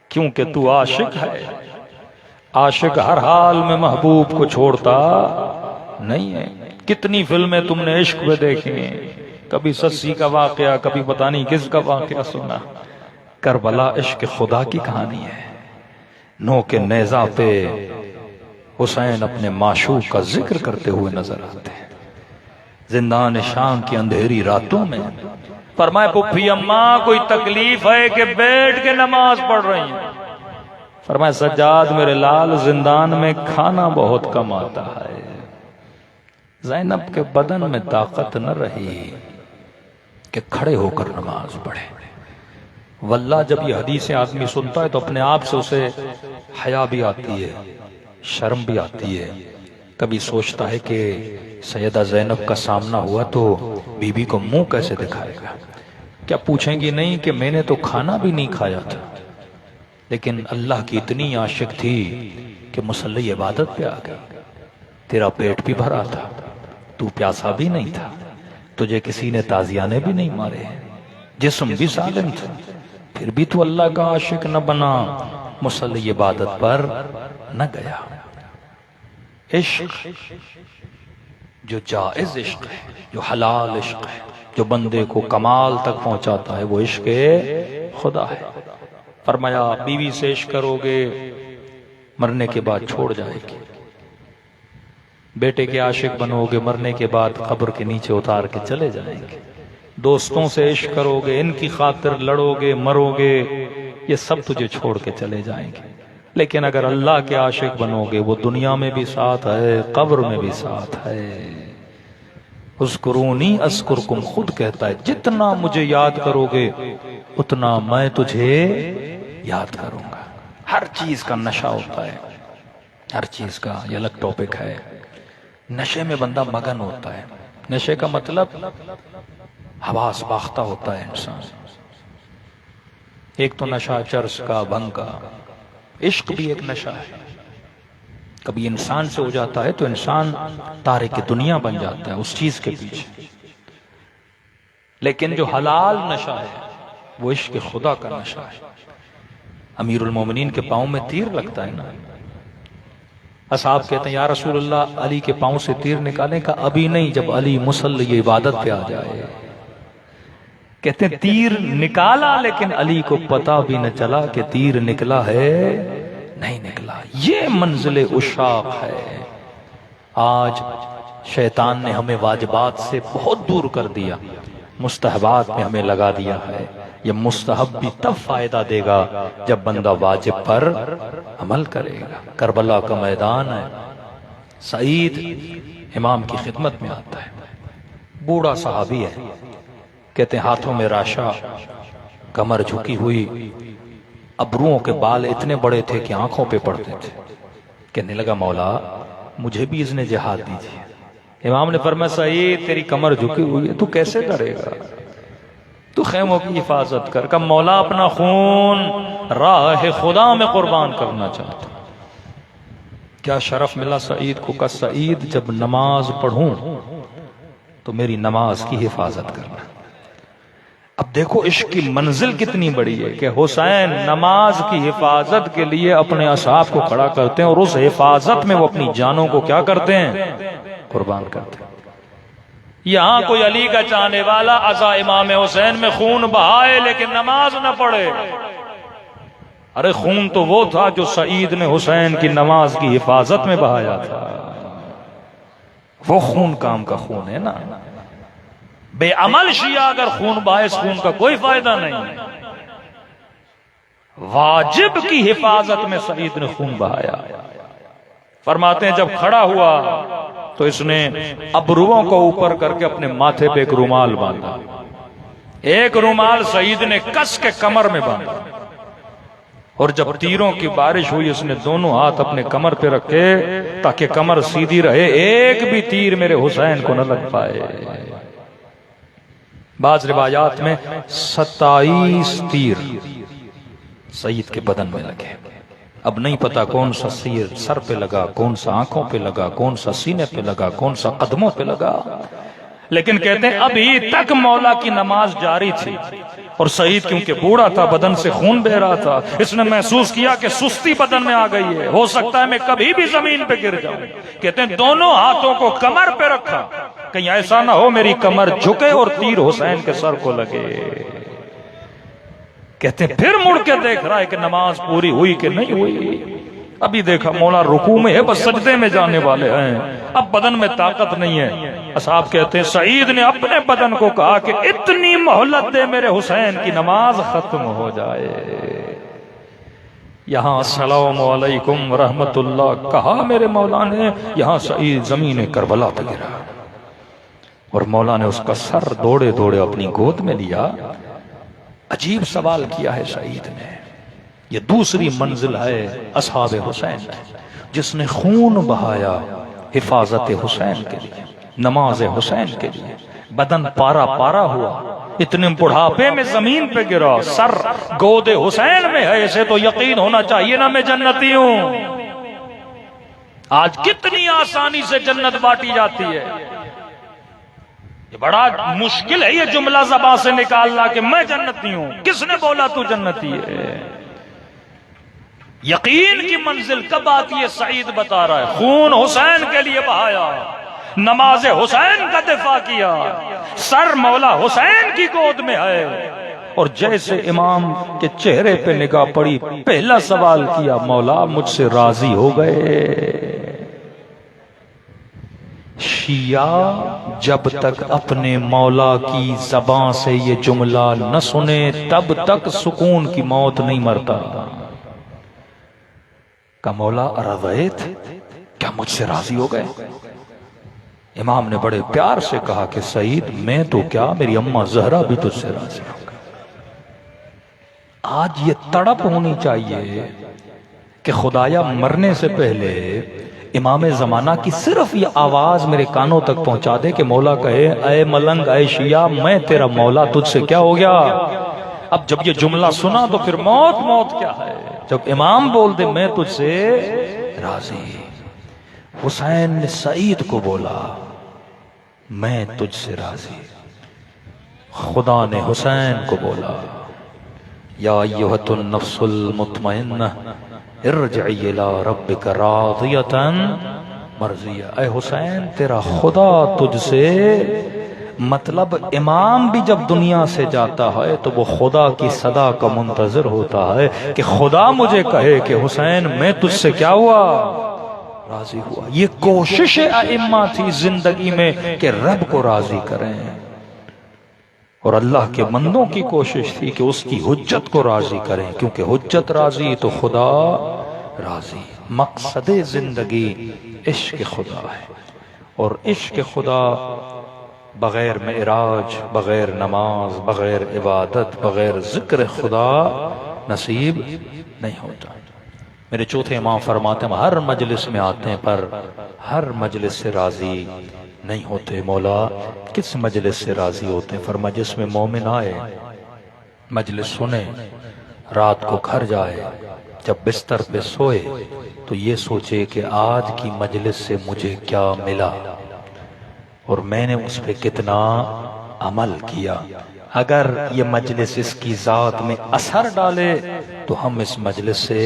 کیونکہ تو عاشق ہے۔ عاشق ہر حال میں محبوب کو چھوڑتا نہیں ہے۔ کتنی فلمیں تم نے عشق میں دیکھی ہیں، کبھی سسی کا واقعہ، کبھی پتہ نہیں کس کا واقعہ سنا۔ کربلا عشق خدا کی کہانی ہے۔ نو کے نیزہ پہ حسین اپنے معشوق کا ذکر کرتے ہوئے نظر آتے ہیں۔ زندان شام کی اندھیری راتوں میں فرمایا پھپھی اماں کوئی تکلیف ہے کہ بیٹھ کے نماز پڑھ رہی ہیں؟ فرمایا سجاد میرے لال زندان میں کھانا بہت کم آتا ہے۔ زینب کے بدن میں طاقت نہ رہی کہ کھڑے ہو کر نماز پڑھے۔ واللہ جب یہ حدیثیں آدمی سنتا ہے تو اپنے آپ سے اسے حیا بھی آتی ہے، شرم بھی آتی ہے۔ کبھی سوچتا ہے کہ سیدہ زینب کا سامنا ہوا تو بی بی کو منہ کیسے دکھائے گا؟ کیا پوچھیں گی نہیں کہ میں نے تو کھانا بھی نہیں کھایا تھا، لیکن اللہ کی اتنی عاشق تھی کہ مصلی عبادت پہ آ گئی۔ تیرا پیٹ بھی بھرا تھا، تو پیاسا بھی نہیں تھا، تجھے کسی نے تازیانے بھی نہیں مارے، جسم بھی سالم تھا، پھر بھی تو اللہ کا عاشق نہ بنا، مصلی عبادت پر نہ گیا۔ عشق جو جائز عشق ہے، جو حلال عشق ہے، جو بندے کو کمال تک پہنچاتا ہے، وہ عشق خدا ہے۔ فرمایا بیوی سے عشق کرو گے مرنے کے بعد چھوڑ جائے گی، بیٹے کے عاشق بنو گے مرنے کے بعد قبر کے نیچے اتار کے چلے جائیں گے، دوستوں سے عشق کرو گے ان کی خاطر لڑو گے مرو گے، یہ سب تجھے چھوڑ کے چلے جائیں گے، لیکن اگر اللہ کے عاشق بنو گے وہ دنیا میں بھی ساتھ ہے قبر میں بھی ساتھ ہے۔ اذکرونی اذکرکم خود کہتا ہے جتنا مجھے یاد کرو گے اتنا میں تجھے یاد کروں گا۔ ہر چیز کا نشہ ہوتا ہے، ہر چیز کا، یہ الگ ٹاپک ہے۔ نشے میں بندہ مگن ہوتا ہے، نشے کا مطلب حواس باختہ ہوتا ہے انسان۔ ایک تو نشہ چرس کا، بھنگ کا، عشق بھی ایک نشہ ہے۔ کبھی انسان سے ہو جاتا ہے تو انسان تارک دنیا بن جاتا ہے اس چیز کے پیچھے، لیکن جو حلال نشہ ہے وہ عشق خدا کا نشہ ہے۔ امیر المومنین کے پاؤں میں تیر لگتا ہے نا، اصحاب کہتے ہیں یا رسول اللہ علی کے پاؤں سے تیر نکالیں کا؟ ابھی نہیں، جب علی مصلی عبادت پہ آ جائے۔ کہتے ہیں تیر نکالا لیکن علی کو پتا بھی نہ چلا کہ تیر نکلا ہے نہیں نکلا۔ یہ منزل عشاق ہے۔ آج شیطان نے ہمیں واجبات سے بہت دور کر دیا، مستحبات میں ہمیں لگا دیا ہے۔ یہ مستحب بھی تب فائدہ دے گا جب بندہ واجب پر عمل کرے گا۔ کربلا کا میدان ہے، سعید امام کی خدمت میں آتا ہے، بوڑھا صحابی ہے، کہتے ہیں ہاتھوں میں راشا، کمر جھکی ہوئی، ابروؤں کے بال اتنے بڑے تھے کہ آنکھوں پہ پڑتے تھے۔ کہنے لگا مولا مجھے بھی اذن جہاد دیجیے۔ امام نے فرمایا سعید تیری کمر جھکی ہوئی ہے، تو کیسے کرے گا؟ تو خیموں کی حفاظت کر۔ کہ مولا اپنا خون راہ خدا میں قربان کرنا چاہتا۔ کیا شرف ملا سعید کو کہ سعید جب نماز پڑھوں تو میری نماز کی حفاظت کرنا۔ اب دیکھو عشق کی منزل کتنی بڑی ہے کہ حسین نماز کی حفاظت کے لیے اپنے اصحاب کو کھڑا کرتے ہیں اور اس حفاظت میں وہ اپنی جانوں کو کیا کرتے ہیں؟ قربان کرتے ہیں۔ یہاں کوئی علی کا چاہنے والا عزا امام حسین میں خون بہائے لیکن نماز نہ پڑھے۔ ارے خون تو وہ تھا جو سعید نے حسین کی نماز کی حفاظت میں بہایا تھا، وہ خون کام کا خون ہے نا۔ بے عمل شیعہ اگر خون بہائے اس خون کا کوئی فائدہ نہیں۔ واجب کی حفاظت میں سعید نے خون بہایا۔ فرماتے ہیں جب کھڑا ہوا تو اس نے ابروؤں کو اوپر کر کے اپنے ماتھے پہ ایک رومال باندھا، ایک رومال سعید نے کس کے کمر میں باندھا، اور جب تیروں کی بارش ہوئی اس نے دونوں ہاتھ اپنے کمر پہ رکھے تاکہ کمر سیدھی رہے، ایک بھی تیر میرے حسین کو نہ لگ پائے۔ بعض روایات میں 27 تیر سعید کے بدن میں لگے۔ اب نہیں پتا کون سا تیر سر پہ لگا، کون سا آنکھوں پہ لگا، کون سا سینے پہ لگا، کون سا قدموں پہ لگا، لیکن کہتے ہیں ابھی تک مولا کی نماز جاری تھی، اور سعید کیونکہ بوڑھا تھا بدن سے خون بہ رہا تھا، اس نے محسوس کیا کہ سستی بدن میں آ گئی ہے، ہو سکتا ہے میں کبھی بھی زمین پہ گر جاؤں۔ کہتے ہیں دونوں ہاتھوں کو کمر پہ رکھا، کہیں ایسا نہ ہو میری کمر جھکے اور تیر حسین کے سر کو لگے۔ کہتے ہیں پھر مڑ کے دیکھ رہا ہے کہ نماز پوری ہوئی کہ نہیں ہوئی۔ ابھی دیکھا مولا رکوع میں ہے، بس سجدے میں جانے والے ہیں، اب بدن میں طاقت نہیں ہے۔ اصحاب کہتے ہیں سعید نے اپنے بدن کو کہا کہ اتنی مہلت دے میرے حسین کی نماز ختم ہو جائے۔ یہاں السلام علیکم ورحمت اللہ کہا میرے مولا نے، یہاں سعید زمین کربلا پہ گرا اور مولا نے اس کا سر دوڑے دوڑے اپنی گود میں لیا۔ عجیب سوال کیا ہے سعید نے۔ یہ دوسری منزل ہے اصحاب حسین جس نے خون بہایا حفاظت حسین کے لیے، نماز حسین کے لیے، بدن پارا پارا ہوا، اتنے بڑھاپے میں زمین پہ گرا، سر گود حسین میں ہے، اسے تو یقین ہونا چاہیے نا میں جنتی ہوں۔ آج کتنی آسانی سے جنت بانٹی جاتی ہے، یہ بڑا مشکل ہے یہ جملہ زبان سے نکالنا کہ میں جنتی ہوں۔ کس نے بولا تو جنتی ہے؟ یقین کی منزل کب آتی ہے؟ سعید بتا رہا ہے، خون حسین کے لیے بہایا، نماز حسین کا دفاع کیا، سر مولا حسین کی گود میں ہے، اور جیسے امام کے چہرے پہ نگاہ پڑی پہلا سوال کیا، مولا مجھ سے راضی ہو گئے؟ شیعہ جب تک اپنے مولا کی زبان سے یہ جملہ نہ سنے تب تک سکون کی موت نہیں مرتا۔ کہ مولا رضیت، کیا مجھ سے راضی ہو گئے؟ امام نے بڑے پیار سے کہا کہ سعید میں تو کیا، میری اماں زہرا بھی تجھ سے راضی ہو گئی۔ آج یہ تڑپ ہونی چاہیے کہ خدایا مرنے سے پہلے امام زمانہ کی صرف یہ آواز میرے کانوں تک پہنچا دے کہ مولا کہے اے ملنگ اے شیعہ میں تیرا مولا تجھ سے کیا ہو گیا۔ اب جب یہ جملہ سنا تو پھر موت موت کیا ہے؟ جب امام بول دے میں تجھ سے راضی۔ حسین نے سعید کو بولا میں تجھ سے راضی۔ خدا نے حسین کو بولا یا ایھۃ النفس المطمئنہ ارجعی الی ربک راضیۃ مرضیہ۔ اے حسین تیرا خدا تجھ سے، مطلب امام بھی جب دنیا سے جاتا ہے تو وہ خدا کی صدا کا منتظر ہوتا ہے کہ خدا مجھے کہے کہ حسین میں تجھ سے کیا ہوا، راضی ہوا۔ یہ کوشش ائمہ تھی زندگی میں کہ رب کو راضی کریں، اور اللہ کے بندوں کی کوشش تھی کہ اس کی حجت کو راضی کریں، کیونکہ حجت راضی تو خدا راضی۔ مقصد زندگی عشق خدا ہے، اور عشق خدا بغیر معراج، بغیر نماز، بغیر عبادت، بغیر ذکر خدا نصیب نہیں ہوتا۔ میرے چوتھے امام فرماتے ہیں ہر مجلس میں آتے ہیں پر ہر مجلس سے راضی نہیں ہوتے۔ مولا کس مجلس سے راضی ہوتے ہیں؟ فرمایا جس میں مومن آئے، مجلس سنے، رات کو گھر جائے، جب بستر پہ سوئے تو یہ سوچے کہ آج کی مجلس سے مجھے کیا ملا اور میں نے اس پہ کتنا عمل کیا۔ اگر یہ مجلس اس کی ذات میں اثر ڈالے تو ہم اس مجلس سے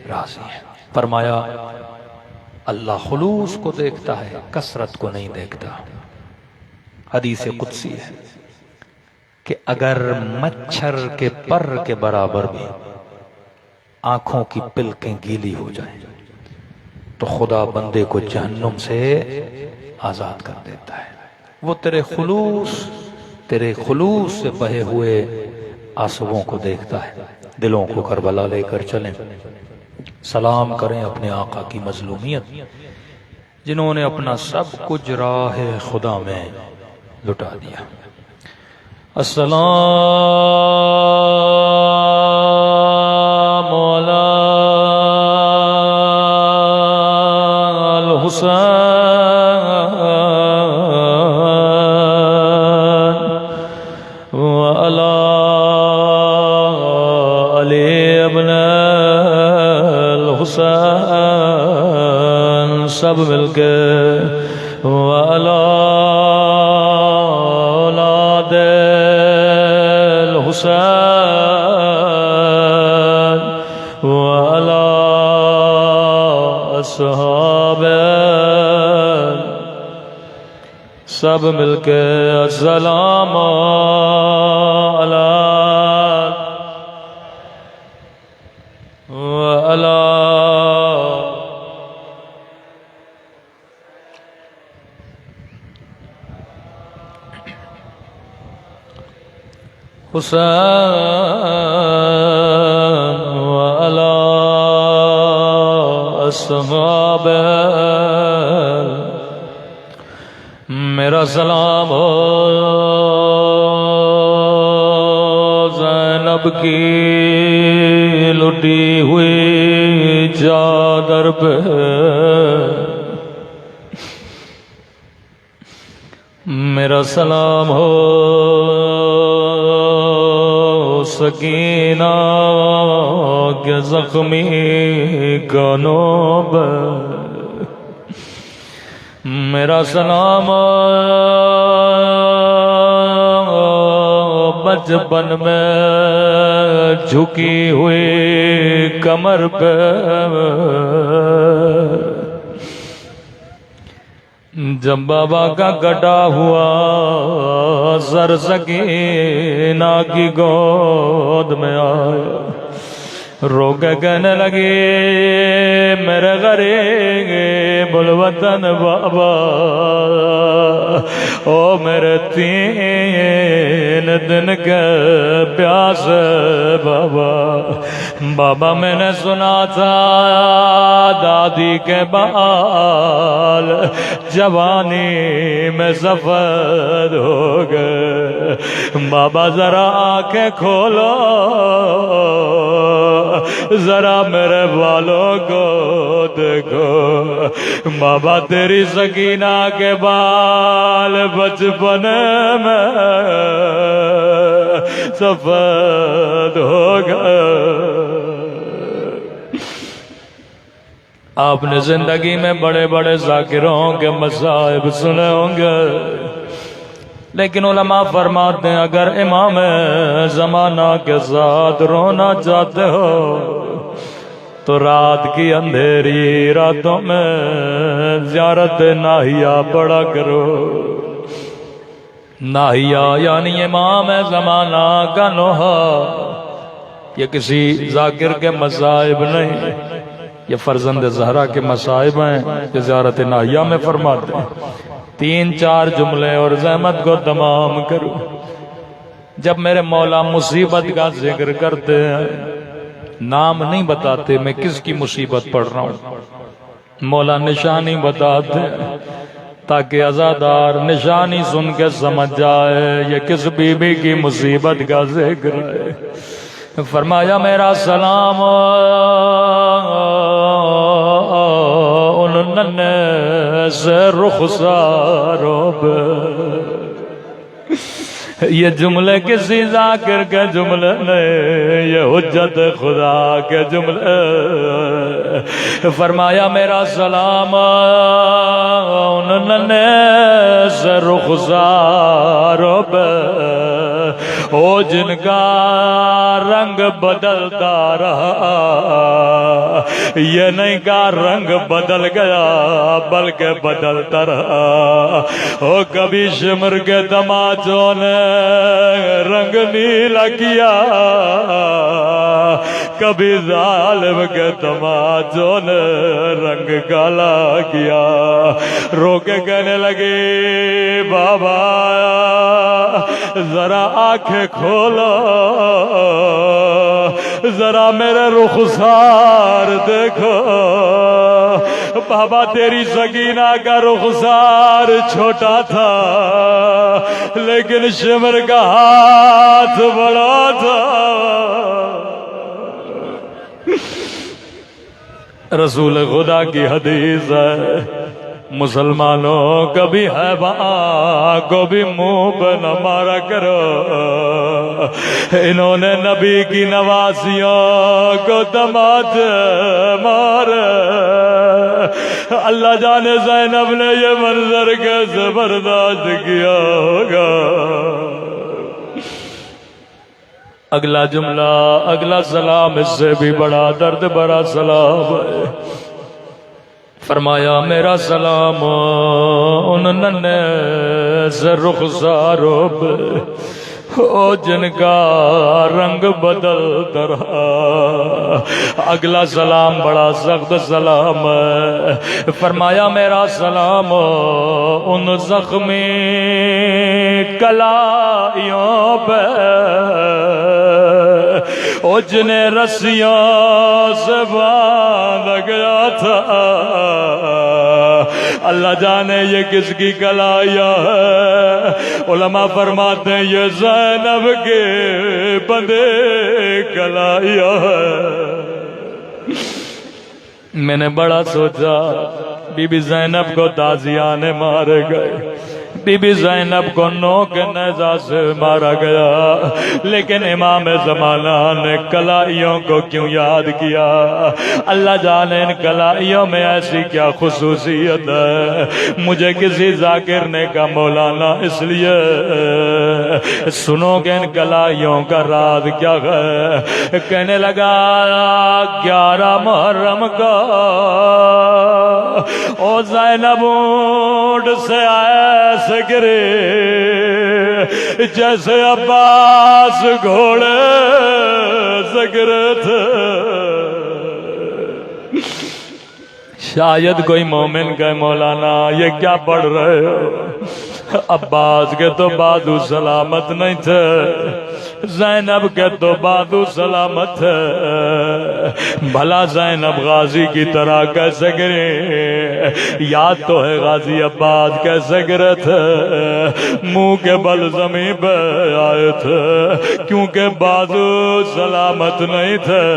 راضی ہیں۔ فرمایا اللہ خلوص کو دیکھتا ہے، کثرت کو نہیں دیکھتا۔ حدیث قدسی ہے کہ اگر مچھر کے پر کے برابر بھی آنکھوں کی پلکیں گیلی ہو جائیں تو خدا بندے کو جہنم سے آزاد کر دیتا ہے۔ وہ تیرے خلوص سے بہے ہوئے آنسوؤں کو دیکھتا ہے۔ دلوں کو کربلا لے کر چلیں، سلام کریں اپنے آقا کی مظلومیت جنہوں نے اپنا سب کچھ راہ خدا میں لٹا دیا۔ السلام علی الحسین وعلی علی ابن الحسین، سب مل کے وعلی اولاد الحسین وعلی اصحاب، سب مل کے السلام علی وعلی حسین وعلى أصحابه میرا سلام ہو زینب کی لٹی ہوئی چادر پہ میرا سلام ہو سکینہ کے زخمی کانوں پہ میرا سلام بچپن میں جھکی ہوئی کمر پہ جب بابا کا کٹا ہوا سر سکینہ کی گود میں آیا رو کے کہنے لگی میرے غریب الوطن بابا او میرے 3 دن کے پیاس بابا بابا میں نے سنا تھا دادی کے بال جوانی میں سفید ہو گئے بابا ذرا آنکھیں کھولو ذرا میرے بالوں کو دیکھو بابا تیری سکینہ کے بال بچپن میں سفید ہو گئے آپ نے زندگی میں بڑے بڑے ذاکروں کے مصائب سنے ہوں گے لیکن علماء فرماتے ہیں اگر امام زمانہ کے ساتھ رونا چاہتے ہو تو رات کی اندھیری راتوں میں زیارت ناہیہ پڑھا کرو ناہیہ یعنی امام زمانہ کا نوحہ یہ کسی ذاکر کے مصائب نہیں یہ فرزند زہرا کے مصائب ہیں کہ زیارت ناہیہ میں فرماتے ہیں 3-4 جملے اور زحمت کو تمام کرو جب میرے مولا مصیبت کا ذکر کرتے ہیں نام نہیں بتاتے میں کس کی مصیبت پڑھ رہا ہوں مولا نشانی بتاتے ہیں تاکہ عزادار نشانی سن کے سمجھ جائے یہ کس بی بی کی مصیبت کا ذکر ہے فرمایا میرا سلام ان ننے سے رخساروں پہ یہ جملے کسی ذاکر کے جملے نہیں یہ حجت خدا کے جملے فرمایا میرا سلام ان ننے سے رخساروں پہ او جن کا رنگ بدلتا رہا یہ نہیں کا رنگ بدل گیا بلکہ بدلتا رہا او کبھی شمر کے تماچوں نے رنگ نیلا کیا کبھی ظالم کے تماچوں نے رنگ کالا کیا رو کے کہنے لگے بابا ذرا آنکھیں کھولو ذرا میرے رخسار دیکھو بابا تیری سکینہ کا رخسار چھوٹا تھا لیکن شمر کا ہاتھ بڑا تھا رسول خدا کی حدیث ہے مسلمانوں کبھی حیوان کو بھی منہ پہ نہ مارا کرو انہوں نے نبی کی نوازیوں کو تماچے مارے اللہ جانے زینب نے یہ منظر کیسے برداشت کیا ہوگا اگلا جملہ اگلا سلام اس سے بھی بڑا درد بھرا سلام ہے فرمایا میرا سلام ان ننے سے رخساروں پہ او جن کا رنگ بدلتا رہا اگلا سلام بڑا سخت سلام ہے فرمایا میرا سلام ان زخمی کلائیوں پہ او جنہیں رسیوں سے باندھ گیا تھا، اللہ جانے یہ کس کی کلائیاں ہے۔ علماء فرماتے ہیں یہ زینب کے بندے کلائیاں ہے۔ میں نے بڑا سوچا بی بی زینب کو تازیانے مارے گئے، بی بی زینب کو نوک نیزہ سے مارا گیا، لیکن امام زمانہ نے کلائیوں کو کیوں یاد کیا؟ اللہ جانے ان کلائیوں میں ایسی کیا خصوصیت ہے۔ مجھے کسی ذاکر نے کہا مولانا اس لیے سنو کہ ان کلائیوں کا راز کیا ہے۔ کہنے لگا 11 محرم کا او زینب اونٹ سے ایسے گرے جیسے عباس گھوڑے سے گرے تھے۔ شاید کوئی مومن کہے مولانا یہ کیا پڑھ رہے ہو؟ عباس کے تو بازو سلامت نہیں تھے، زینب کے تو بازو سلامت تھے، بھلا زینب غازی کی طرح کیسے گرے؟ یاد تو ہے غازی عباس کیسے گرے تھے، منہ کے بل زمین پہ آئے تھے کیونکہ بازو سلامت نہیں تھے۔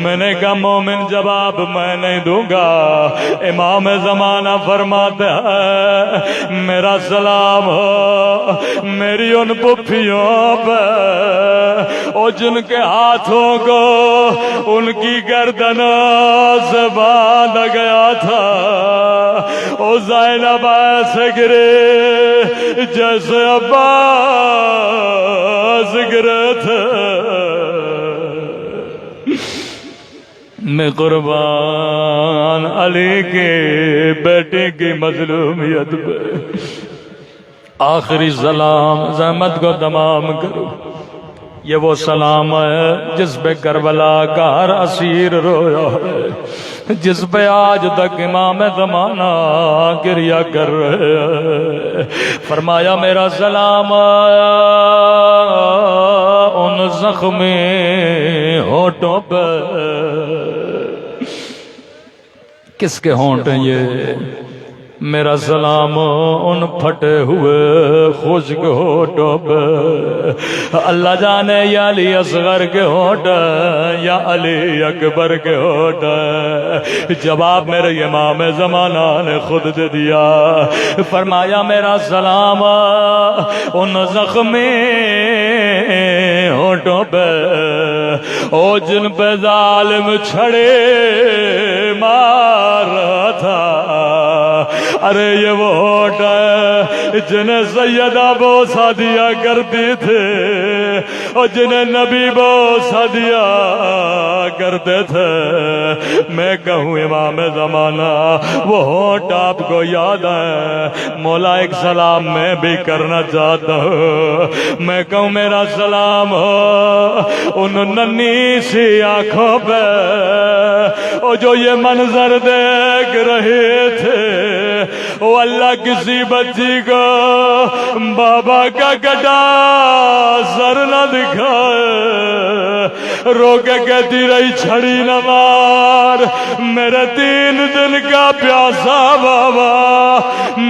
میں نے کہا مومن جواب میں نہیں دوں گا، امام زمانہ فرماتے ہیں میرا سلام ہو میری ان پھپھیوں پہ او جن کے ہاتھوں کو ان کی گردنوں سے باندھ گیا تھا، او زینب ایسے گرے جیسے عباس گرے تھے۔ میں قربان علی کے بیٹے کی مظلومیت پہ آخری سلام زحمت کو تمام کرو۔ یہ وہ سلام ہے جس پہ کربلا کا ہر اسیر رویا ہے، جس پہ آج تک امام زمانہ گریہ کر رہے ہیں۔ فرمایا میرا سلام ان زخمی ہونٹوں پہ۔ کس کے ہونٹ ہیں یہ؟ میرا سلام ان پھٹے ہوئے خشک ہونٹوں پہ۔ اللہ جانے یا علی اصغر کے ہونٹ یا علی اکبر کے ہونٹ۔ جواب میرے امام زمانہ نے خود دے دیا، فرمایا میرا سلام ان زخمی ہونٹوں پہ او جن پہ ظالم چھڑے مار رہا تھا۔ ارے یہ وہ ہونٹ ہے جنہیں سیدہ بوسہ دیا کرتی تھے اور جنہیں نبی بوسہ دیا کرتے تھے۔ میں کہوں امام زمانہ وہ ہونٹ آپ کو یاد ہے؟ مولا ایک سلام میں بھی کرنا چاہتا ہوں۔ میں کہوں میرا سلام ہو ان ننھی سی آنکھوں پہ اور جو یہ منظر دیکھ رہے تھے، وہ اللہ کسی بچی کو بابا کا گڈا سر نہ دکھائے، رو کے کہتی رہی چھڑی نہ مار میرے 3 دن کا پیاسا بابا،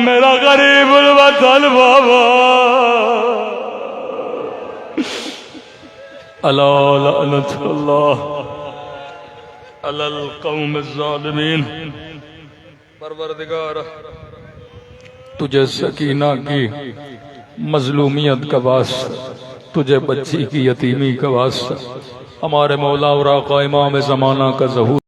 میرا غریب الوطن بابا۔ الا لعنت اللہ علی القوم الظالمین۔ پروردگار تجھے سکینہ کی مظلومیت کا واسطہ، تجھے بچی کی یتیمی کا واسطہ، ہمارے مولا اور آقا امام زمانہ کا ظہور